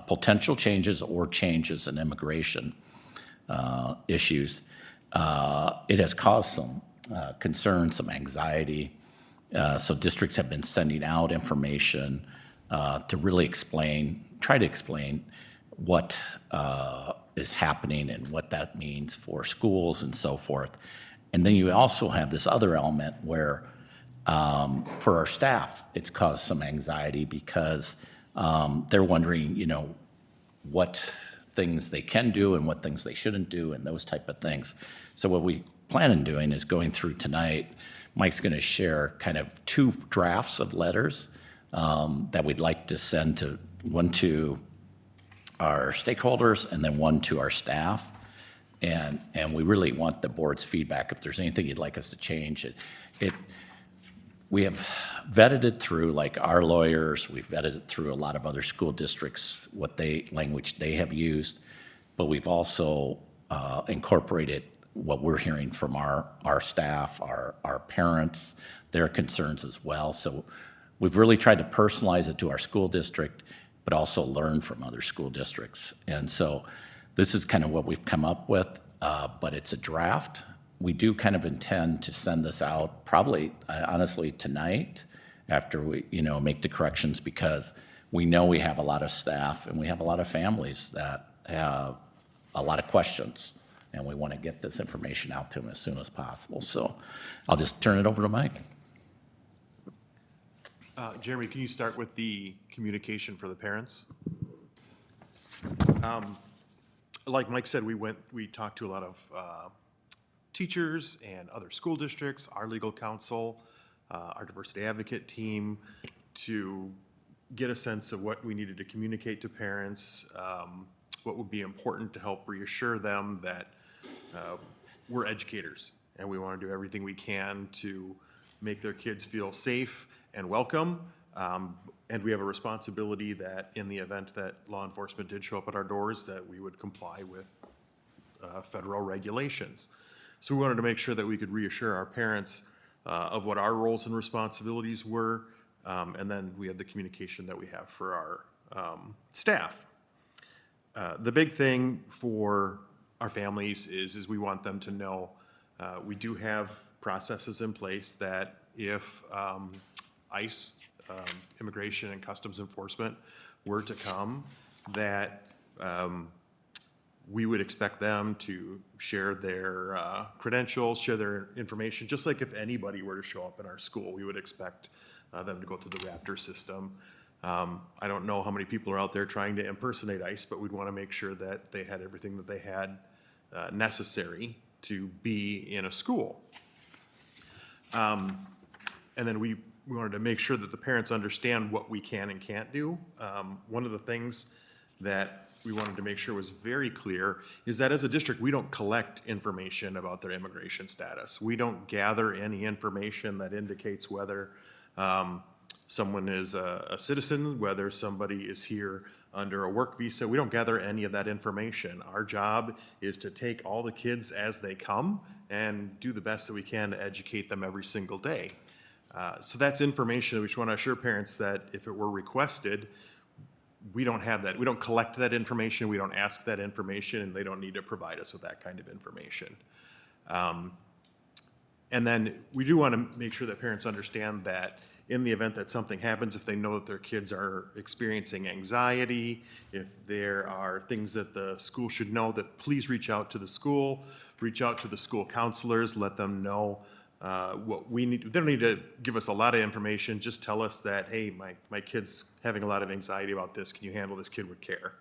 potential changes or changes in immigration issues, it has caused some concern, some anxiety. So districts have been sending out information to really try to explain what is happening and what that means for schools and so forth. And then you also have this other element where for our staff, it's caused some anxiety because they're wondering, what things they can do and what things they shouldn't do and those type of things. So what we plan on doing is going through tonight, Mike's going to share kind of 2 drafts of letters that we'd like to send one to our stakeholders and then one to our staff. And we really want the board's feedback. If there's anything you'd like us to change, we have vetted it through, like our lawyers, we've vetted it through a lot of other school districts, language they have used, but we've also incorporated what we're hearing from our staff, our parents, their concerns as well. So we've really tried to personalize it to our school district, but also learn from other school districts. And so this is kind of what we've come up with, but it's a draft. We do kind of intend to send this out probably, honestly, tonight after we, make the corrections, because we know we have a lot of staff and we have a lot of families that have a lot of questions, and we want to get this information out to them as soon as possible. So I'll just turn it over to Mike. Jeremy, can you start with the communication for the parents? Like Mike said, we talked to a lot of teachers and other school districts, our legal counsel, our diversity advocate team, to get a sense of what we needed to communicate to parents, what would be important to help reassure them that we're educators and we want to do everything we can to make their kids feel safe and welcome. And we have a responsibility that in the event that law enforcement did show up at our doors, that we would comply with federal regulations. So we wanted to make sure that we could reassure our parents of what our roles and responsibilities were. And then we had the communication that we have for our staff. The big thing for our families is we want them to know we do have processes in place that if ICE, Immigration and Customs Enforcement, were to come, that we would expect them to share their credentials, share their information, just like if anybody were to show up in our school, we would expect them to go through the Raptor system. I don't know how many people are out there trying to impersonate ICE, but we'd want to make sure that they had everything that they had necessary to be in a school. And then we wanted to make sure that the parents understand what we can and can't do. One of the things that we wanted to make sure was very clear is that as a district, we don't collect information about their immigration status. We don't gather any information that indicates whether someone is a citizen, whether somebody is here under a work visa. We don't gather any of that information. Our job is to take all the kids as they come and do the best that we can to educate them every single day. So that's information. We just want to assure parents that if it were requested, we don't have that. We don't collect that information. We don't ask that information, and they don't need to provide us with that kind of information. And then we do want to make sure that parents understand that in the event that something happens, if they know that their kids are experiencing anxiety, if there are things that the school should know, that please reach out to the school, reach out to the school counselors, let them know what we need. They don't need to give us a lot of information. Just tell us that, hey, my kid's having a lot of anxiety about this. Can you handle this kid with care?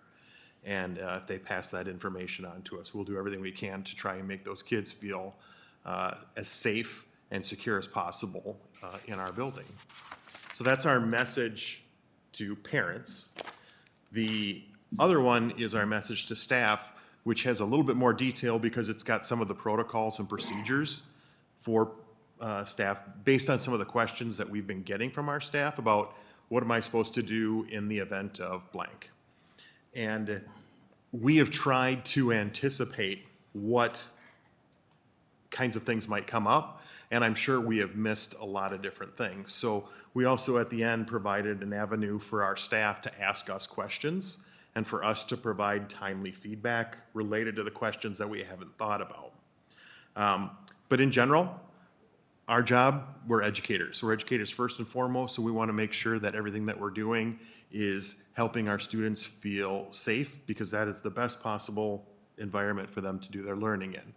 And if they pass that information on to us, we'll do everything we can to try and make those kids feel as safe and secure as possible in our building. So that's our message to parents. The other one is our message to staff, which has a little bit more detail because it's got some of the protocols and procedures for staff based on some of the questions that we've been getting from our staff about what am I supposed to do in the event of blank. And we have tried to anticipate what kinds of things might come up, and I'm sure we have missed a lot of different things. So we also at the end provided an avenue for our staff to ask us questions and for us to provide timely feedback related to the questions that we haven't thought about. But in general, our job, we're educators. We're educators first and foremost, so we want to make sure that everything that we're doing is helping our students feel safe, because that is the best possible environment for them to do their learning in.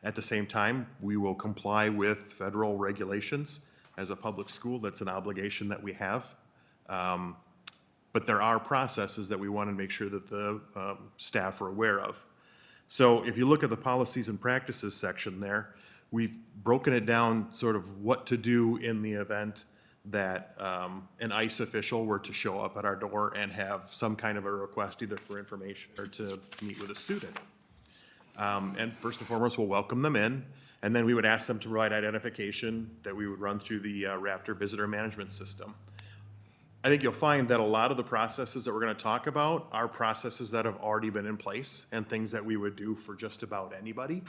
At the same time, we will comply with federal regulations. As a public school, that's an obligation that we have. But there are processes that we want to make sure that the staff are aware of. So if you look at the policies and practices section there, we've broken it down sort of what to do in the event that an ICE official were to show up at our door and have some kind of a request either for information or to meet with a student. And first and foremost, we'll welcome them in, and then we would ask them to provide identification that we would run through the Raptor Visitor Management System. I think you'll find that a lot of the processes that we're going to talk about are processes that have already been in place and things that we would do for just about anybody.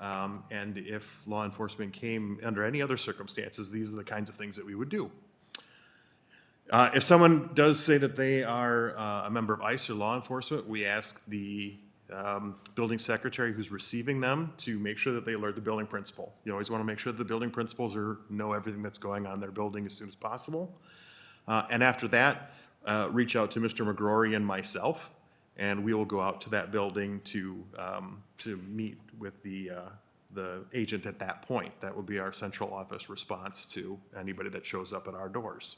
And if law enforcement came under any other circumstances, these are the kinds of things that we would do. If someone does say that they are a member of ICE or law enforcement, we ask the building secretary who's receiving them to make sure that they alert the building principal. You always want to make sure that the building principals know everything that's going on in their building as soon as possible. And after that, reach out to Mr. McGrory and myself, and we will go out to that building to meet with the agent at that point. That would be our central office response to anybody that shows up at our doors.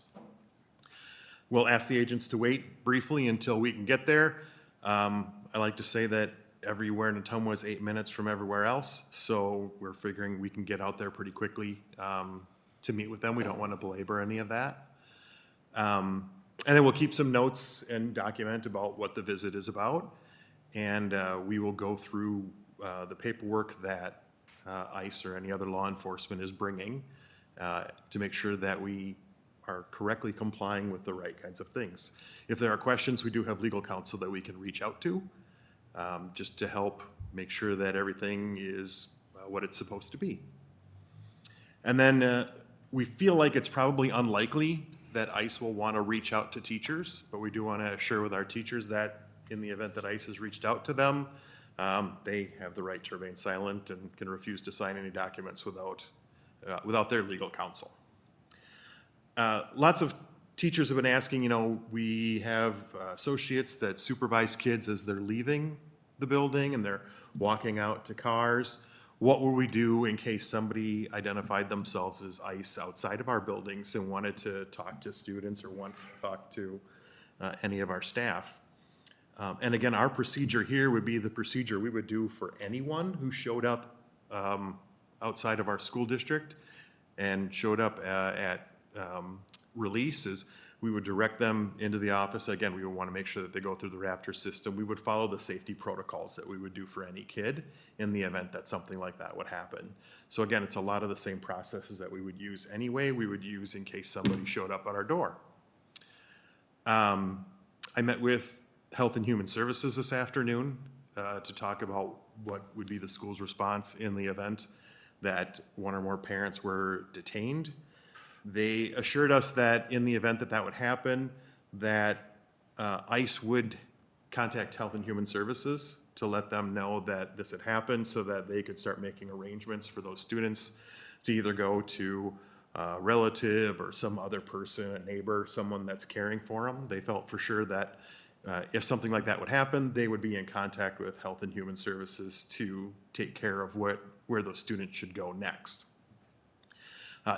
We'll ask the agents to wait briefly until we can get there. I like to say that everywhere in Ottumwa is 8 minutes from everywhere else, so we're figuring we can get out there pretty quickly to meet with them. We don't want to belabor any of that. And then we'll keep some notes and document about what the visit is about, and we will go through the paperwork that ICE or any other law enforcement is bringing to make sure that we are correctly complying with the right kinds of things. If there are questions, we do have legal counsel that we can reach out to just to help make sure that everything is what it's supposed to be. And then we feel like it's probably unlikely that ICE will want to reach out to teachers, but we do want to assure with our teachers that in the event that ICE has reached out to them, they have the right to remain silent and can refuse to sign any documents without their legal counsel. Lots of teachers have been asking, we have associates that supervise kids as they're leaving the building and they're walking out to cars, what would we do in case somebody identified themselves as ICE outside of our buildings and wanted to talk to students or wanted to talk to any of our staff? And again, our procedure here would be the procedure we would do for anyone who showed up outside of our school district and showed up at releases. We would direct them into the office. Again, we would want to make sure that they go through the Raptor system. We would follow the safety protocols that we would do for any kid in the event that something like that would happen. So again, it's a lot of the same processes that we would use anyway, we would use in case somebody showed up at our door. I met with Health and Human Services this afternoon to talk about what would be the school's response in the event that one or more parents were detained. They assured us that in the event that that would happen, that ICE would contact Health and Human Services to let them know that this had happened so that they could start making arrangements for those students to either go to a relative or some other person, a neighbor, someone that's caring for them. They felt for sure that if something like that would happen, they would be in contact with Health and Human Services to take care of where those students should go next.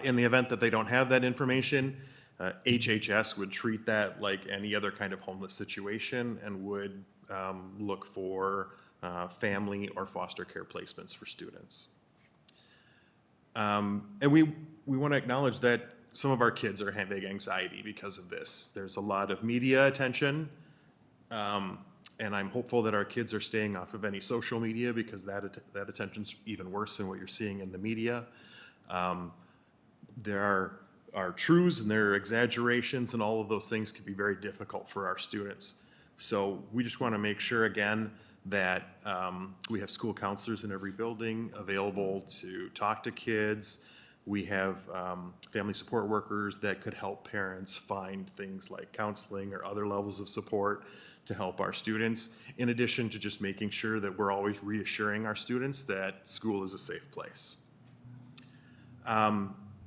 In the event that they don't have that information, HHS would treat that like any other kind of homeless situation and would look for family or foster care placements for students. And we want to acknowledge that some of our kids are having anxiety because of this. There's a lot of media attention, and I'm hopeful that our kids are staying off of any social media because that attention's even worse than what you're seeing in the media. There are truths and there are exaggerations, and all of those things can be very difficult for our students. So we just want to make sure, again, that we have school counselors in every building available to talk to kids. We have family support workers that could help parents find things like counseling or other levels of support to help our students, in addition to just making sure that we're always reassuring our students that school is a safe place.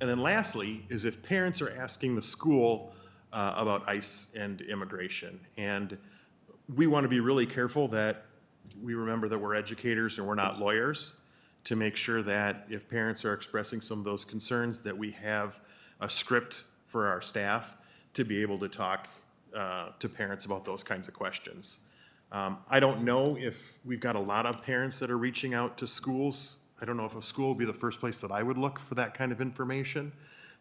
And then lastly is if parents are asking the school about ICE and immigration. And we want to be really careful that we remember that we're educators and we're not lawyers, to make sure that if parents are expressing some of those concerns, that we have a script for our staff to be able to talk to parents about those kinds of questions. I don't know if we've got a lot of parents that are reaching out to schools. I don't know if a school would be the first place that I would look for that kind of information.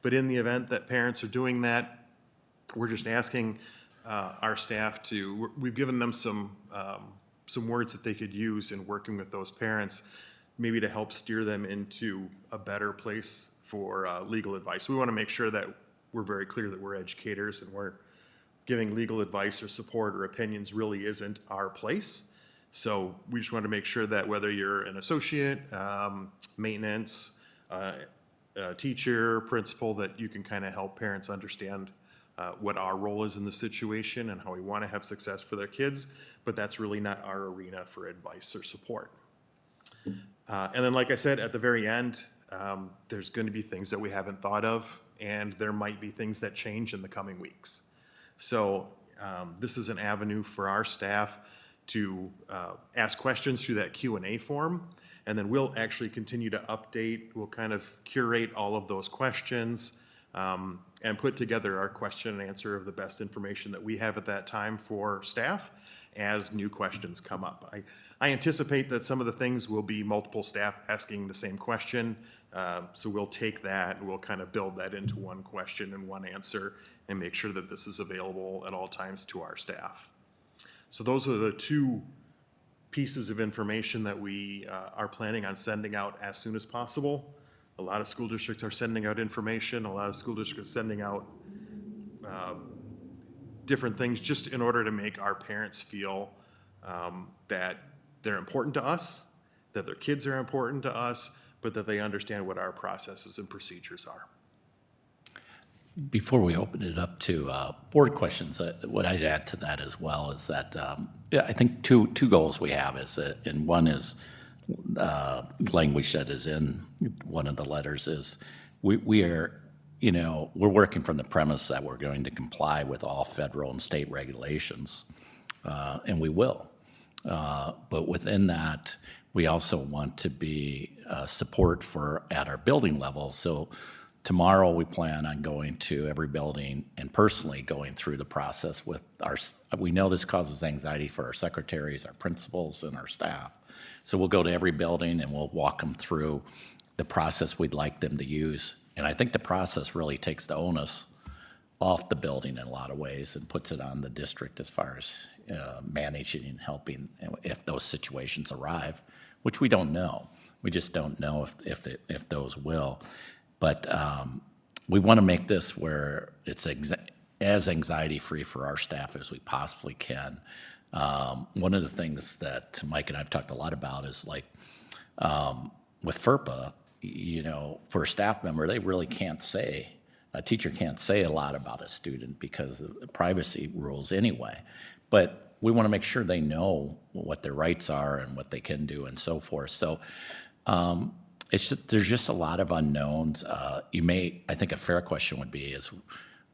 But in the event that parents are doing that, we're just asking our staff to, we've given them some words that they could use in working with those parents, maybe to help steer them into a better place for legal advice. We want to make sure that we're very clear that we're educators and we're giving legal advice or support or opinions really isn't our place. So we just want to make sure that whether you're an associate, maintenance, teacher, principal, that you can kind of help parents understand what our role is in the situation and how we want to have success for their kids, but that's really not our arena for advice or support. And then, like I said, at the very end, there's going to be things that we haven't thought of, and there might be things that change in the coming weeks. So this is an avenue for our staff to ask questions through that Q&A form, and then we'll actually continue to update. We'll kind of curate all of those questions and put together our question and answer of the best information that we have at that time for staff as new questions come up. I anticipate that some of the things will be multiple staff asking the same question, so we'll take that and we'll kind of build that into one question and one answer and make sure that this is available at all times to our staff. So those are the two pieces of information that we are planning on sending out as soon as possible. A lot of school districts are sending out information. A lot of school districts are sending out different things just in order to make our parents feel that they're important to us, that their kids are important to us, but that they understand what our processes and procedures are. Before we open it up to board questions, what I'd add to that as well is that I think two goals we have is that, and one is language that is in one of the letters is we are, we're working from the premise that we're going to comply with all federal and state regulations, and we will. But within that, we also want to be support for at our building level. So tomorrow we plan on going to every building and personally going through the process with we know this causes anxiety for our secretaries, our principals, and our staff. So we'll go to every building and we'll walk them through the process we'd like them to use. And I think the process really takes the onus off the building in a lot of ways and puts it on the district as far as managing and helping if those situations arrive, which we don't know. We just don't know if those will. But we want to make this where it's as anxiety-free for our staff as we possibly can. One of the things that Mike and I have talked a lot about is like with FERPA, for a staff member, they really can't say, a teacher can't say a lot about a student because of the privacy rules anyway. But we want to make sure they know what their rights are and what they can do and so forth. So there's just a lot of unknowns. I think a fair question would be is,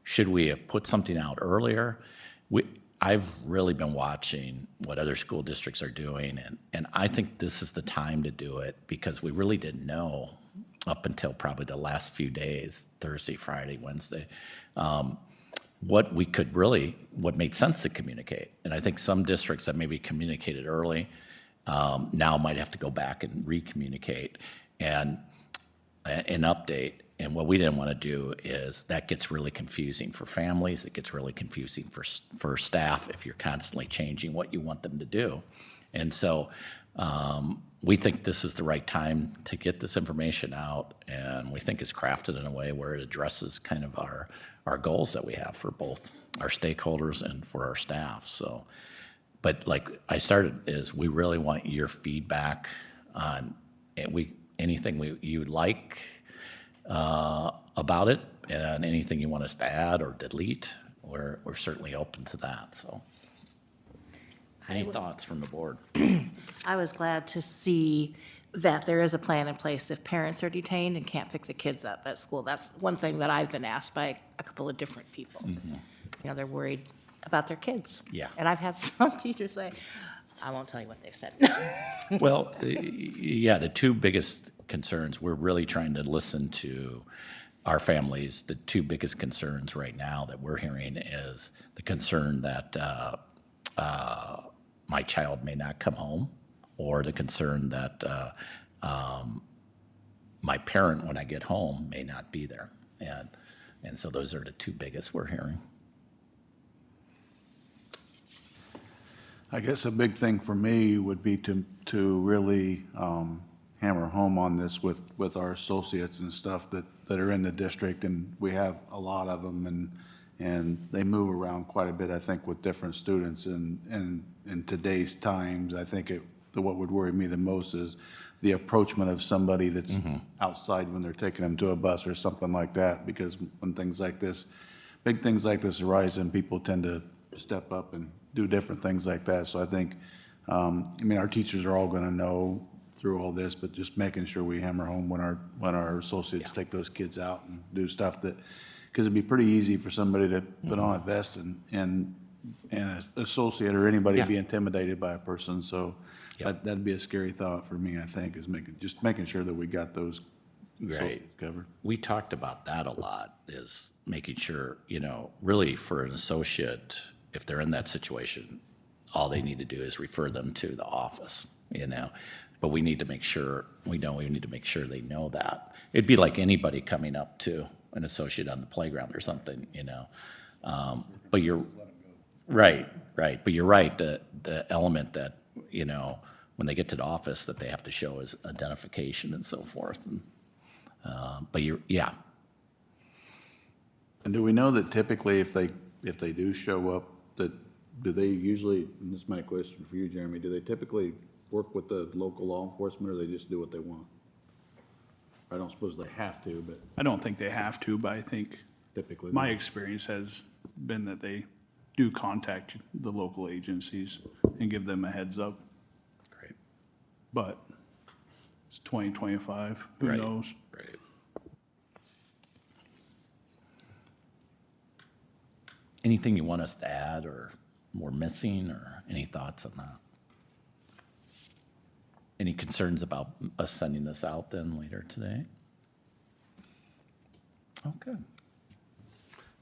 should we have put something out earlier? I've really been watching what other school districts are doing, and I think this is the time to do it because we really didn't know up until probably the last few days, Thursday, Friday, Wednesday, what made sense to communicate. And I think some districts that maybe communicated early now might have to go back and re-communicate and update. And what we didn't want to do is that gets really confusing for families. It gets really confusing for staff if you're constantly changing what you want them to do. And so we think this is the right time to get this information out, and we think it's crafted in a way where it addresses kind of our goals that we have for both our stakeholders and for our staff. So, but like I started is we really want your feedback on anything you'd like about it, and anything you want us to add or delete, we're certainly open to that. So, any thoughts from the board? I was glad to see that there is a plan in place if parents are detained and can't pick the kids up at school. That's one thing that I've been asked by a couple of different people. Mm-hmm. They're worried about their kids. Yeah. And I've had some teachers say, I won't tell you what they've said. Well, yeah, the two biggest concerns, we're really trying to listen to our families. The two biggest concerns right now that we're hearing is the concern that my child may not come home, or the concern that my parent, when I get home, may not be there. And so those are the two biggest we're hearing. I guess a big thing for me would be to really hammer home on this with our associates and stuff that are in the district, and we have a lot of them, and they move around quite a bit, I think, with different students. And in today's times, I think what would worry me the most is the approachment of somebody that's outside when they're taking them to a bus or something like that, because when things like this, big things like this arise, and people tend to step up and do different things like that. So I think, our teachers are all going to know through all this, but just making sure we hammer home when our associates take those kids out and do stuff that, because it'd be pretty easy for somebody to put on a vest and an associate or anybody be intimidated by a person. So that'd be a scary thought for me, I think, is making sure that we got those associates covered. We talked about that a lot, is making sure, really for an associate, if they're in that situation, all they need to do is refer them to the office, But we need to make sure, we need to make sure they know that. It'd be like anybody coming up to an associate on the playground or something, But you're right. But you're right, the element that, when they get to the office that they have to show is identification and so forth. But And do we know that typically if they do show up, do they usually, and this is my question for you, Jeremy, do they typically work with the local law enforcement, or they just do what they want? I don't suppose they have to, but I don't think they have to, but I think typically my experience has been that they do contact the local agencies and give them a heads up. Great. But it's 2025, who knows? Right. Anything you want us to add or more missing, or any thoughts on that? Any concerns about us sending this out then later today? Okay.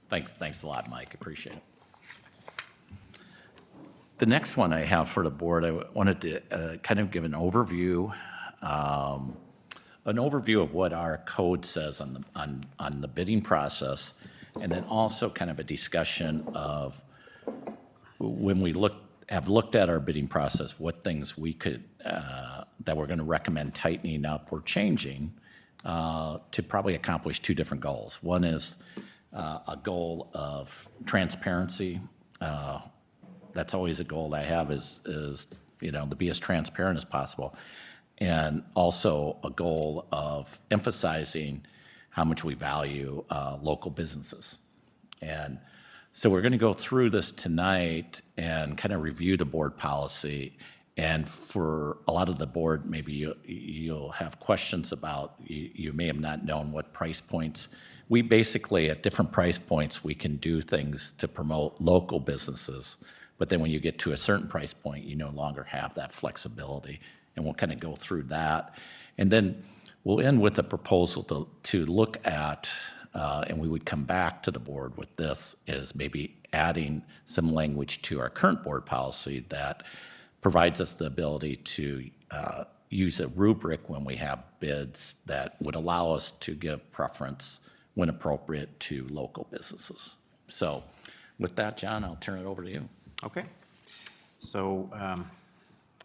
Thanks a lot, Mike. Appreciate it. The next one I have for the board, I wanted to kind of give an overview of what our code says on the bidding process, and then also kind of a discussion of when we have looked at our bidding process, what things we could that we're going to recommend tightening up or changing to probably accomplish two different goals. One is a goal of transparency. That's always a goal I have is to be as transparent as possible. And also a goal of emphasizing how much we value local businesses. And so we're going to go through this tonight and kind of review the board policy. And for a lot of the board, maybe you'll have questions about, you may have not known what price points. We basically, at different price points, we can do things to promote local businesses. But then when you get to a certain price point, you no longer have that flexibility. And we'll kind of go through that. And then we'll end with a proposal to look at, and we would come back to the board with this, is maybe adding some language to our current board policy that provides us the ability to use a rubric when we have bids that would allow us to give preference when appropriate to local businesses. So with that, John, I'll turn it over to you. Okay. So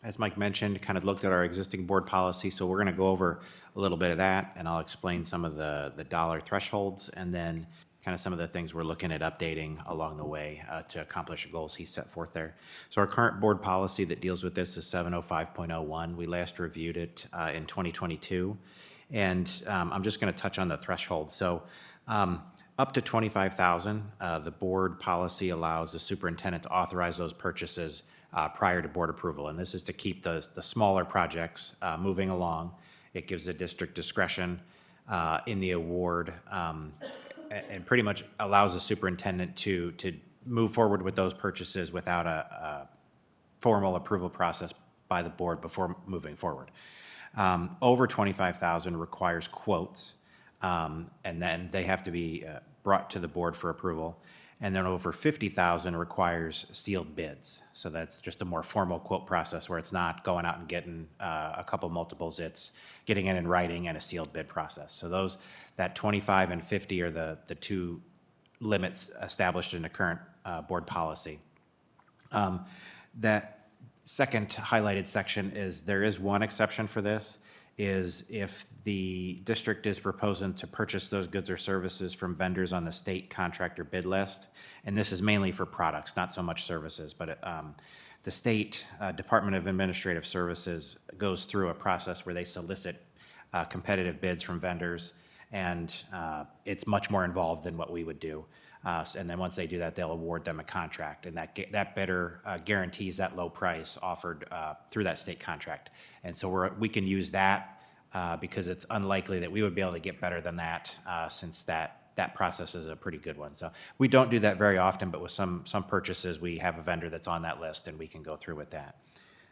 as Mike mentioned, kind of looked at our existing board policy, so we're going to go over a little bit of that, and I'll explain some of the dollar thresholds, and then kind of some of the things we're looking at updating along the way to accomplish the goals he set forth there. So our current board policy that deals with this is 705.01. We last reviewed it in 2022, and I'm just going to touch on the threshold. So up to $25,000, the board policy allows the superintendent to authorize those purchases prior to board approval, and this is to keep the smaller projects moving along. It gives the district discretion in the award, and pretty much allows the superintendent to move forward with those purchases without a formal approval process by the board before moving forward. Over $25,000 requires quotes, and then they have to be brought to the board for approval. And then over $50,000 requires sealed bids. So that's just a more formal quote process where it's not going out and getting a couple multiples, it's getting it in writing and a sealed bid process. So that 25 and 50 are the two limits established in the current board policy. That second highlighted section is there is one exception for this, is if the district is proposing to purchase those goods or services from vendors on the state contractor bid list, and this is mainly for products, not so much services, but the state Department of Administrative Services goes through a process where they solicit competitive bids from vendors, and it's much more involved than what we would do. And then once they do that, they'll award them a contract, and that bidder guarantees that low price offered through that state contract. And so we can use that because it's unlikely that we would be able to get better than that since that process is a pretty good one. So we don't do that very often, but with some purchases, we have a vendor that's on that list, and we can go through with that.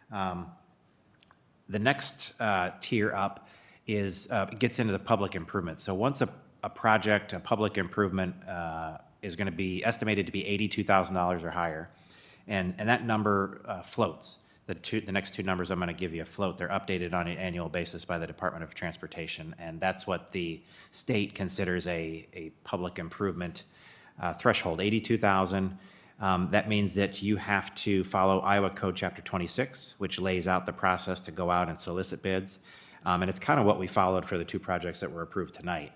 The next tier up gets into the public improvement. So once a project, a public improvement is going to be estimated to be $82,000 or higher, and that number floats. The next two numbers I'm going to give you float. They're updated on an annual basis by the Department of Transportation, and that's what the state considers a public improvement threshold, $82,000. That means that you have to follow Iowa Code Chapter 26, which lays out the process to go out and solicit bids, and it's kind of what we followed for the two projects that were approved tonight.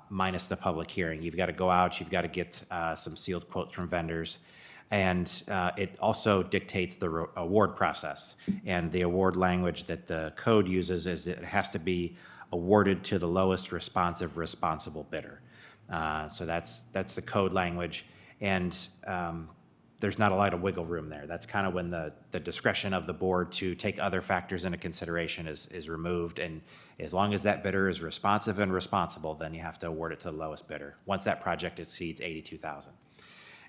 Minus the public hearing. You've got to go out, you've got to get some sealed quotes from vendors, and it also dictates the award process. And the award language that the code uses is that it has to be awarded to the lowest responsive responsible bidder. So that's the code language, and there's not a lot of wiggle room there. That's kind of when the discretion of the board to take other factors into consideration is removed, and as long as that bidder is responsive and responsible, then you have to award it to the lowest bidder once that project exceeds $82,000.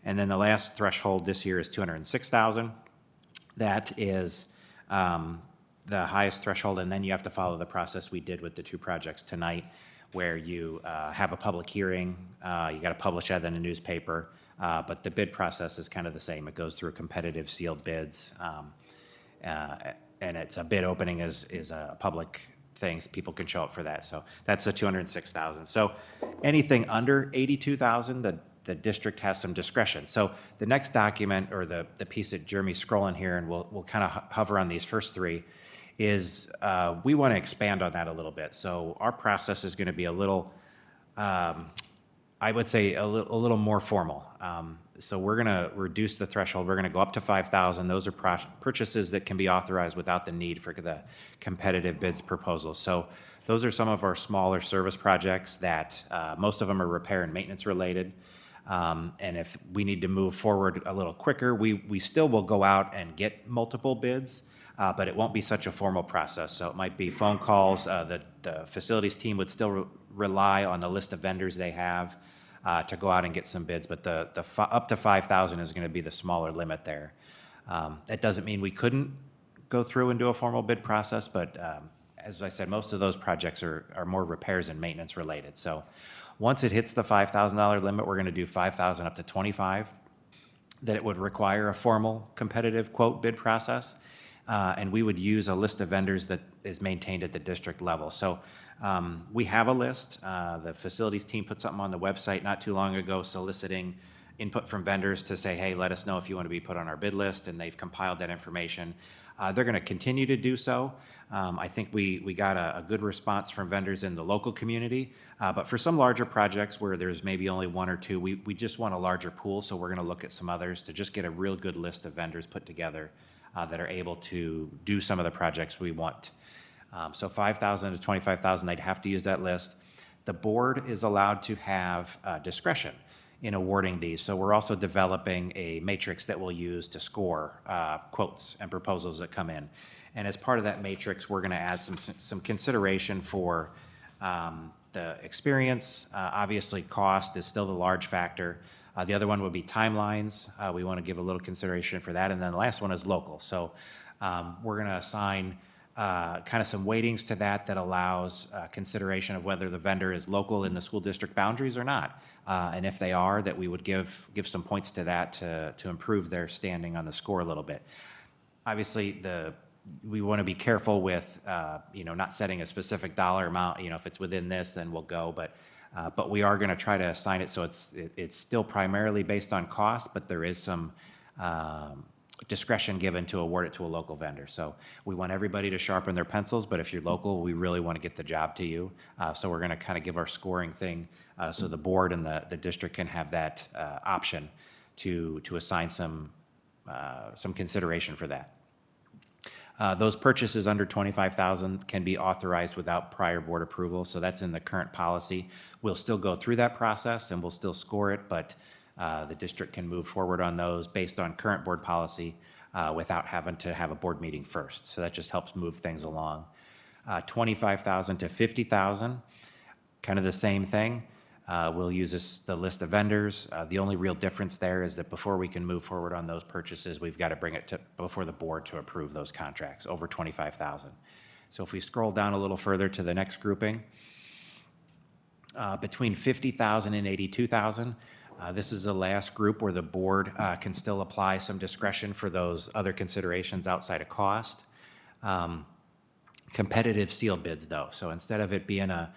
And then the last threshold this year is $206,000. That is the highest threshold, and then you have to follow the process we did with the two projects tonight, where you have a public hearing, you got to publish that in a newspaper, but the bid process is kind of the same. It goes through competitive sealed bids, and it's a bid opening is a public thing, so people can show up for that. So that's the 206,000. So anything under 82,000, the district has some discretion. So the next document, or the piece that Jeremy's scrolling here, and we'll kind of hover on these first three, is we want to expand on that a little bit. So our process is going to be a little, I would say a little more formal. So we're going to reduce the threshold. We're going to go up to 5,000. Those are purchases that can be authorized without the need for the competitive bids proposals. So those are some of our smaller service projects that most of them are repair and maintenance related. And if we need to move forward a little quicker, we still will go out and get multiple bids, but it won't be such a formal process. So it might be phone calls. The facilities team would still rely on the list of vendors they have to go out and get some bids, but the up to 5,000 is going to be the smaller limit there. That doesn't mean we couldn't go through and do a formal bid process, but as I said, most of those projects are more repairs and maintenance related. So once it hits the $5,000 limit, we're going to do 5,000 up to 25, that it would require a formal competitive quote bid process. And we would use a list of vendors that is maintained at the district level. So we have a list. The facilities team put something on the website not too long ago soliciting input from vendors to say, hey, let us know if you want to be put on our bid list, and they've compiled that information. They're going to continue to do so. I think we got a good response from vendors in the local community, but for some larger projects where there's maybe only one or two, we just want a larger pool, so we're going to look at some others to just get a real good list of vendors put together that are able to do some of the projects we want. So 5,000 to 25,000, they'd have to use that list. The board is allowed to have discretion in awarding these. So we're also developing a matrix that we'll use to score quotes and proposals that come in. And as part of that matrix, we're going to add some consideration for the experience. Obviously, cost is still the large factor. The other one would be timelines. We want to give a little consideration for that. And then the last one is local. So we're going to assign kind of some weightings to that allows consideration of whether the vendor is local in the school district boundaries or not. And if they are, that we would give some points to that to improve their standing on the score a little bit. Obviously, we want to be careful with not setting a specific dollar amount. If it's within this, then we'll go. But we are going to try to assign it so it's still primarily based on cost, but there is some discretion given to award it to a local vendor. So we want everybody to sharpen their pencils, but if you're local, we really want to get the job to you. So we're going to kind of give our scoring thing so the board and the district can have that option to assign some consideration for that. Those purchases under 25,000 can be authorized without prior board approval, so that's in the current policy. We'll still go through that process and we'll still score it, but the district can move forward on those based on current board policy without having to have a board meeting first. So that just helps move things along. 25,000 to 50,000, kind of the same thing. We'll use the list of vendors. The only real difference there is that before we can move forward on those purchases, we've got to bring it before the board to approve those contracts over 25,000. So if we scroll down a little further to the next grouping, between 50,000 and 82,000, this is the last group where the board can still apply some discretion for those other considerations outside of cost. Competitive sealed bids, though. So instead of it being a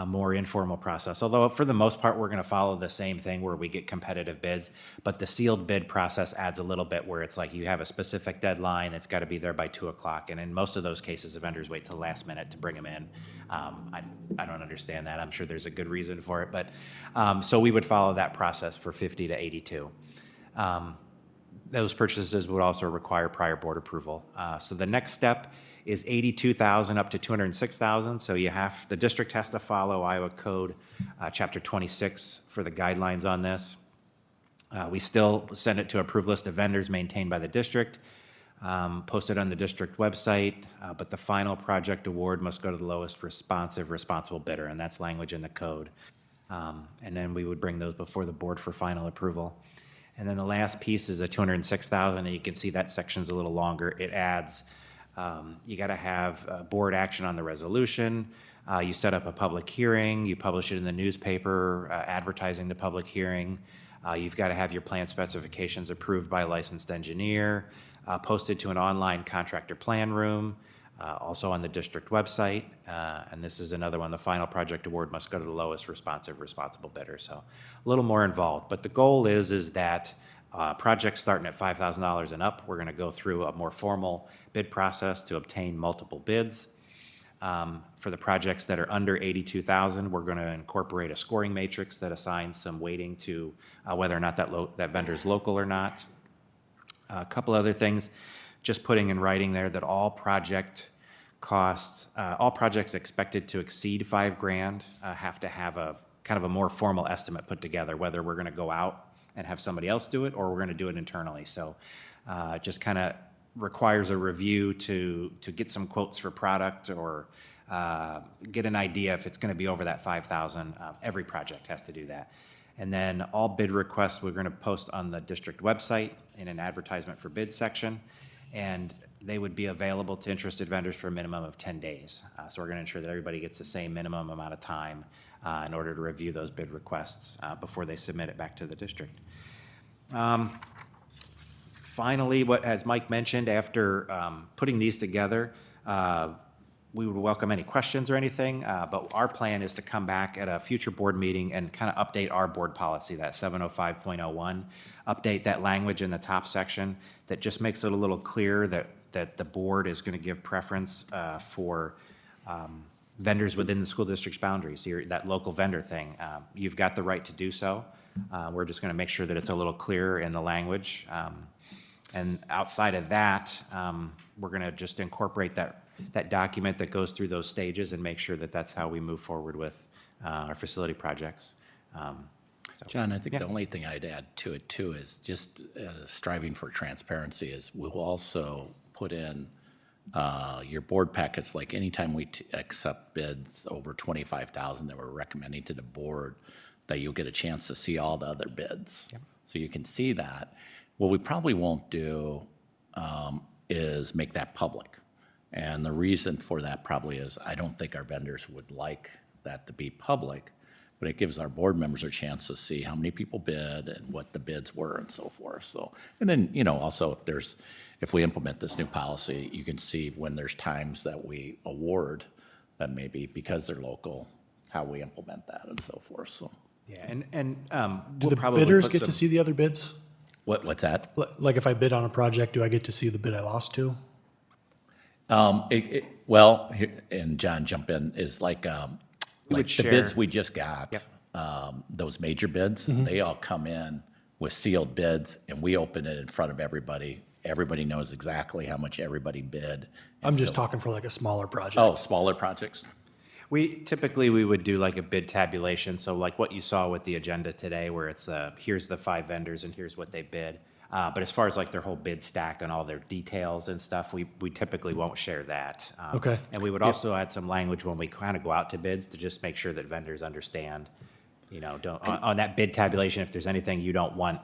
more informal process, although for the most part, we're going to follow the same thing where we get competitive bids, but the sealed bid process adds a little bit where it's like you have a specific deadline that's got to be there by 2 o'clock. And in most of those cases, the vendors wait till the last minute to bring them in. I don't understand that. I'm sure there's a good reason for it. But so we would follow that process for 50 to 82. Those purchases would also require prior board approval. So the next step is 82,000 up to 206,000. So the district has to follow Iowa Code Chapter 26 for the guidelines on this. We still send it to approved list of vendors maintained by the district, posted on the district website, but the final project award must go to the lowest responsible bidder, and that's language in the code. And then we would bring those before the board for final approval. And then the last piece is a 206,000, and you can see that section's a little longer. It adds You got to have board action on the resolution. You set up a public hearing, you publish it in the newspaper, advertising the public hearing. You've got to have your plan specifications approved by a licensed engineer, posted to an online contractor plan room, also on the district website. And this is another one, the final project award must go to the lowest responsible bidder. So a little more involved. But the goal is that projects starting at $5,000 and up, we're going to go through a more formal bid process to obtain multiple bids. For the projects that are under $82,000, we're going to incorporate a scoring matrix that assigns some weighting to whether or not that vendor is local or not. A couple other things, just putting in writing there that all project costs, all projects expected to exceed $5,000 have to have a kind of a more formal estimate put together, whether we're going to go out and have somebody else do it or we're going to do it internally. So just kind of requires a review to get some quotes for product or get an idea if it's going to be over that 5,000. Every project has to do that. And then all bid requests we're going to post on the district website in an advertisement for bid section. And they would be available to interested vendors for a minimum of 10 days. So we're going to ensure that everybody gets the same minimum amount of time in order to review those bid requests before they submit it back to the district. Finally, as Mike mentioned, after putting these together, we would welcome any questions or anything, but our plan is to come back at a future board meeting and kind of update our board policy, that 705.01, update that language in the top section that just makes it a little clearer that the board is going to give preference for vendors within the school district's boundaries, that local vendor thing. You've got the right to do so. We're just going to make sure that it's a little clearer in the language. And outside of that, we're going to just incorporate that document that goes through those stages and make sure that that's how we move forward with our facility projects. John, I think the only thing I'd add to it too is just striving for transparency is we'll also put in your board packets, like anytime we accept bids over 25,000 that we're recommending to the board, that you'll get a chance to see all the other bids. Yep. So you can see that. What we probably won't do is make that public. And the reason for that probably is I don't think our vendors would like that to be public, but it gives our board members a chance to see how many people bid and what the bids were and so forth. So, and then, you know, also if we implement this new policy, you can see when there's times that we award that maybe because they're local, how we implement that and so forth. So, yeah, and do the bidders get to see the other bids? What's that? Like if I bid on a project, do I get to see the bid I lost to? Well, and John, jump in, is like the bids we just got, yep. Those major bids, they all come in with sealed bids, and we open it in front of everybody. Everybody knows exactly how much everybody bid. I'm just talking for like a smaller project. Oh, smaller projects? We would do like a bid tabulation, so like what you saw with the agenda today, where it's here's the 5 vendors and here's what they bid. But as far as like their whole bid stack and all their details and stuff, we typically won't share that. Okay. And we would also add some language when we kind of go out to bids to just make sure that vendors understand, you know, on that bid tabulation, if there's anything you don't want,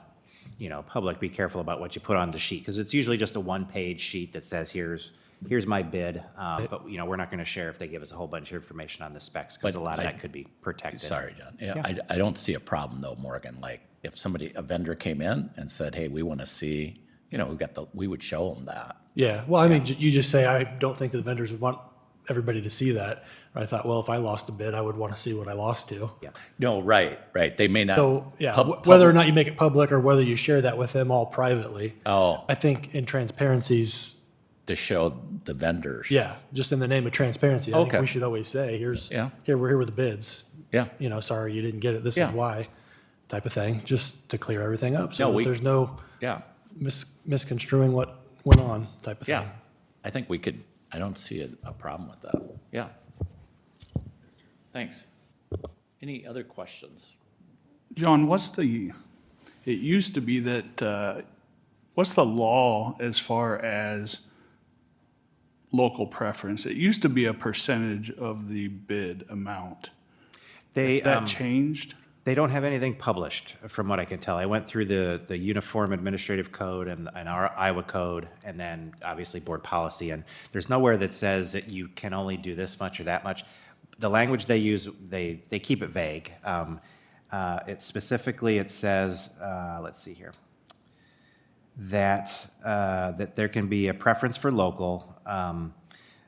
you know, public, be careful about what you put on the sheet, because it's usually just a 1-page sheet that says here's my bid, but you know, we're not going to share if they give us a whole bunch of information on the specs, because a lot of that could be protected. Sorry, John. Yeah. I don't see a problem though, Morgan. Like if a vendor came in and said, "Hey, we want to see," you know, we would show them that. Yeah. Well, I mean, you just say I don't think the vendors would want everybody to see that. I thought, well, if I lost a bid, I would want to see what I lost to. Yeah. No, right. They may not. So yeah, whether or not you make it public or whether you share that with them all privately. Oh. I think in transparencies. To show the vendors. Yeah, just in the name of transparency, I think we should always say, here were the bids. Yeah. You know, sorry you didn't get it. This is why, type of thing, just to clear everything up, so No, that there's no Yeah. misconstruing what went on, type of Yeah. thing. I think we could, I don't see a problem with that. Yeah. Thanks. Any other questions? John, it used to be that, what's the law as far as local preference? It used to be a percentage of the bid amount. That changed? They don't have anything published, from what I can tell. I went through the Uniform Administrative Code and our Iowa Code, and then obviously board policy, and there's nowhere that says that you can only do this much or that much. The language they use, they keep it vague. It specifically, it says, let's see here, that there can be a preference for local,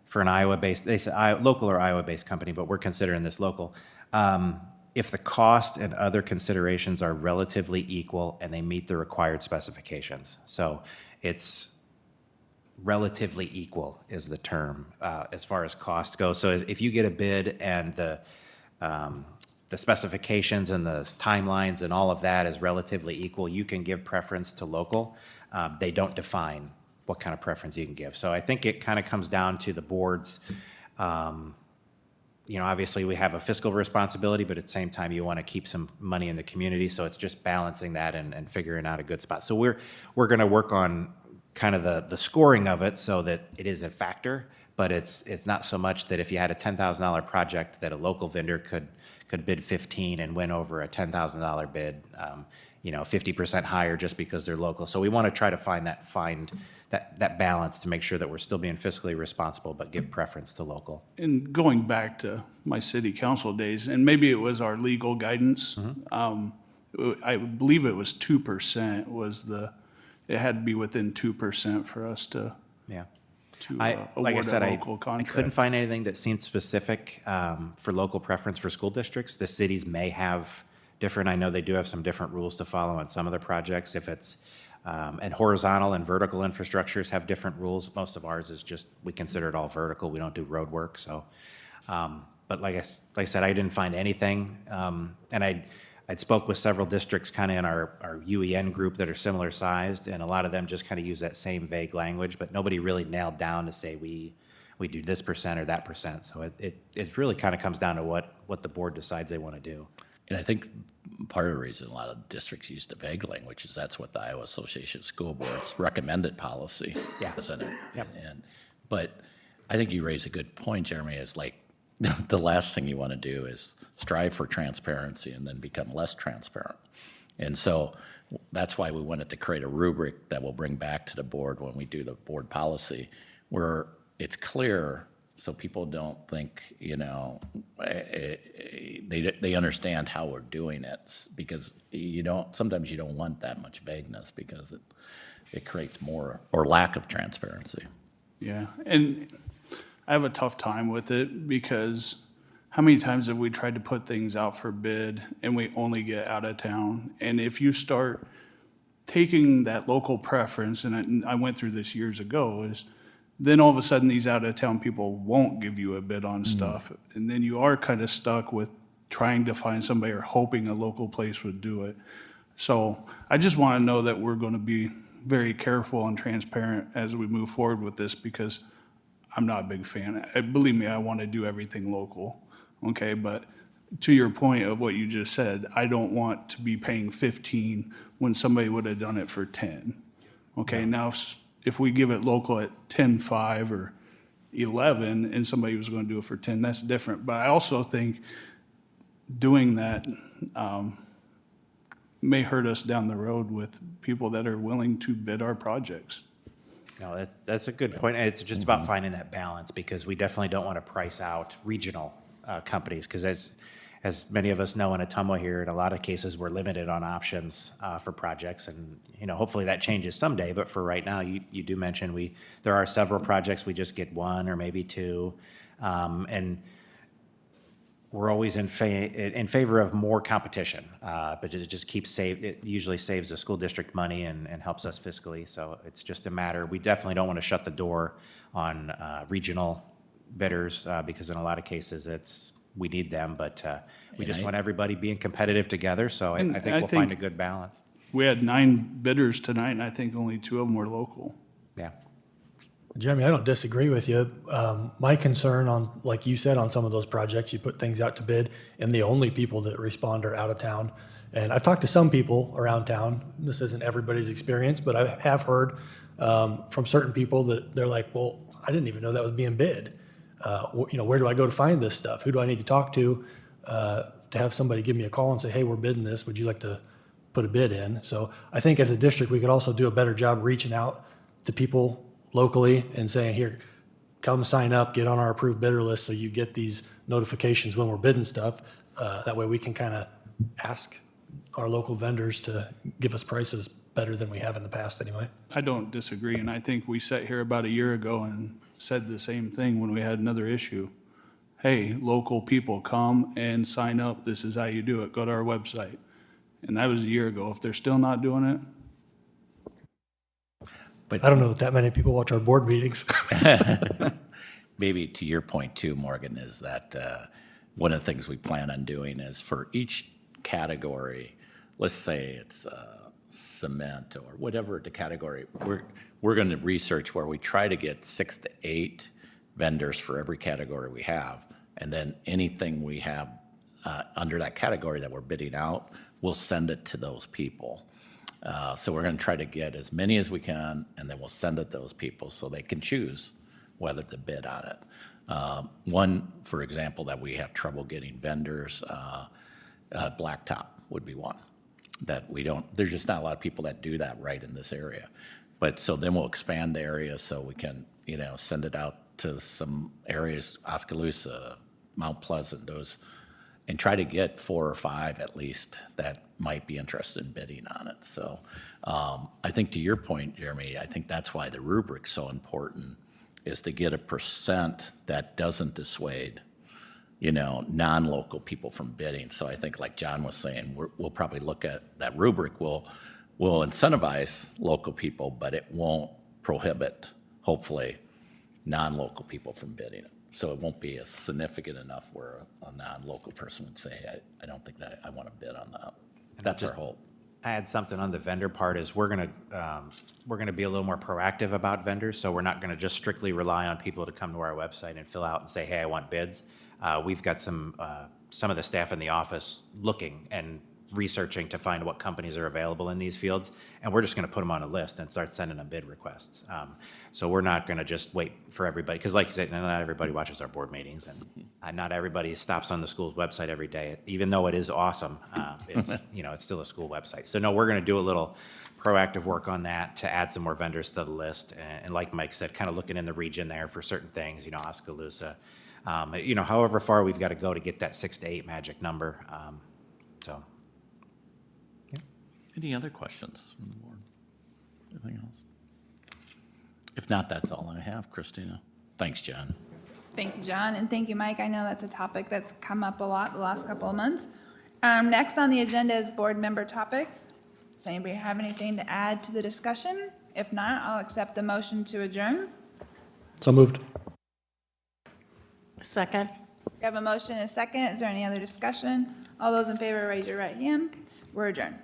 for an Iowa-based, they say local or Iowa-based company, but we're considering this local. If the cost and other considerations are relatively equal and they meet the required specifications. So it's relatively equal is the term as far as cost goes. So if you get a bid and the specifications and the timelines and all of that is relatively equal, you can give preference to local. They don't define what kind of preference you can give. So I think it kind of comes down to the board's, obviously we have a fiscal responsibility, but at the same time you want to keep some money in the community. So it's just balancing that and figuring out a good spot. So we're going to work on kind of the scoring of it so that it is a factor, but it's not so much that if you had a $10,000 project that a local vendor could bid 15 and win over a $10,000 bid, 50% higher just because they're local. So we want to try to find that balance to make sure that we're still being fiscally responsible, but give preference to local. And going back to my city council days, and maybe it was our legal guidance, I believe it was 2% it had to be within 2% for us to Like I award said, a local I contract. couldn't find anything that seemed specific for local preference for school districts. The cities may have different, I know they do have some different rules to follow on some of the projects. If it's, and horizontal and vertical infrastructures have different rules. Most of ours is just, we consider it all vertical. We don't do road work, so. But like I said, I didn't find anything. And I'd spoke with several districts kind of in our UEN group that are similar sized, and a lot of them just kind of use that same vague language, but nobody really nailed down to say we do this percent or that percent. So it really kind of comes down to what the board decides they want to do. And I think part of the reason a lot of districts use the vague language is that's what the Iowa Association of School Boards recommended policy, isn't it? Yep. But I think you raise a good point, Jeremy, is like the last thing you want to do is strive for transparency and then become less transparent. And so that's why we wanted to create a rubric that we'll bring back to the board when we do the board policy, where it's clear so people don't think, they understand how we're doing it, because sometimes you don't want that much vagueness because it creates more or lack of transparency. Yeah, and I have a tough time with it because how many times have we tried to put things out for bid and we only get out of town? And if you start taking that local preference, and I went through this years ago, then all of a sudden these out-of-town people won't give you a bid on stuff. And then you are kind of stuck with trying to find somebody or hoping a local place would do it. So I just want to know that we're going to be very careful and transparent as we move forward with this, because I'm not a big fan. Believe me, I want to do everything local, okay? But to your point of what you just said, I don't want to be paying 15 when somebody would have done it for 10. Okay, now if we give it local at 10.5 or 11 and somebody was going to do it for 10, that's different. But I also think doing that may hurt us down the road with people that are willing to bid our projects. No, that's a good point. It's just about finding that balance, because we definitely don't want to price out regional companies, because as many of us know in Ottumwa here, in a lot of cases, we're limited on options for projects, and hopefully that changes someday. But for right now, you do mention there are several projects we just get one or maybe two, and we're always in favor of more competition, but it just it usually saves the school district money and helps us fiscally. So it's just a matter, we definitely don't want to shut the door on regional bidders, because in a lot of cases we need them, but we just want everybody being competitive together. So I think we'll find a good balance. We had 9 bidders tonight, and I think only 2 of them were local. Yeah. Jeremy, I don't disagree with you. My concern on, like you said, on some of those projects, you put things out to bid and the only people that respond are out of town. And I've talked to some people around town. This isn't everybody's experience, but I have heard from certain people that they're like, well, I didn't even know that was being bid. Where do I go to find this stuff? Who do I need to talk to? to have somebody give me a call and say, hey, we're bidding this, would you like to put a bid in? So I think as a district, we could also do a better job reaching out to people locally and saying, here, come sign up, get on our approved bidder list so you get these notifications when we're bidding stuff. That way we can kind of ask our local vendors to give us prices better than we have in the past anyway. I don't disagree, and I think we sat here about a year ago and said the same thing when we had another issue. Hey, local people, come and sign up. This is how you do it. Go to our website. And that was a year ago. If they're still not doing it, But I don't know that many people watch our board meetings. Maybe to your point too, Morgan, is that one of the things we plan on doing is for each category, let's say it's cement or whatever the category, we're going to research where we try to get 6 to 8 vendors for every category we have. And then anything we have under that category that we're bidding out, we'll send it to those people. So we're going to try to get as many as we can, and then we'll send it to those people so they can choose whether to bid on it. One, for example, that we have trouble getting vendors, blacktop would be one that we don't, there's just not a lot of people that do that right in this area. But so then we'll expand the area so we can, send it out to some areas, Oskaloosa, Mount Pleasant, those, and try to get 4 or 5 at least that might be interested in bidding on it. So I think to your point, Jeremy, I think that's why the rubric's so important, is to get a percent that doesn't dissuade, non-local people from bidding. So I think like John was saying, we'll probably look at that rubric. We'll incentivize local people, but it won't prohibit, hopefully, non-local people from bidding it. So it won't be as significant enough where a non-local person would say, I don't think that I want to bid on that. That's our hope. Add something on the vendor part is we're gonna be a little more proactive about vendors. So we're not gonna just strictly rely on people to come to our website and fill out and say, hey, I want bids. We've got some of the staff in the office looking and researching to find what companies are available in these fields, and we're just going to put them on a list and start sending them bid requests. So we're not going to just wait for everybody, because like you said, not everybody watches our board meetings, and not everybody stops on the school's website every day, even though it is awesome. It's it's still a school website. So no, we're going to do a little proactive work on that to add some more vendors to the list, and like Mike said, kind of looking in the region there for certain things, Oskaloosa, however far we've got to go to get that 6 to 8 magic number. So. Any other questions from the board? Anything else? If not, that's all I have. Christina? Thanks, John. Thank you, John, and thank you, Mike. I know that's a topic that's come up a lot the last couple of months. Next on the agenda is board member topics. Does anybody have anything to add to the discussion? If not, I'll accept the motion to adjourn. So moved. Second. We have a motion and a second. Is there any other discussion? All those in favor, raise your right hand. We're adjourned.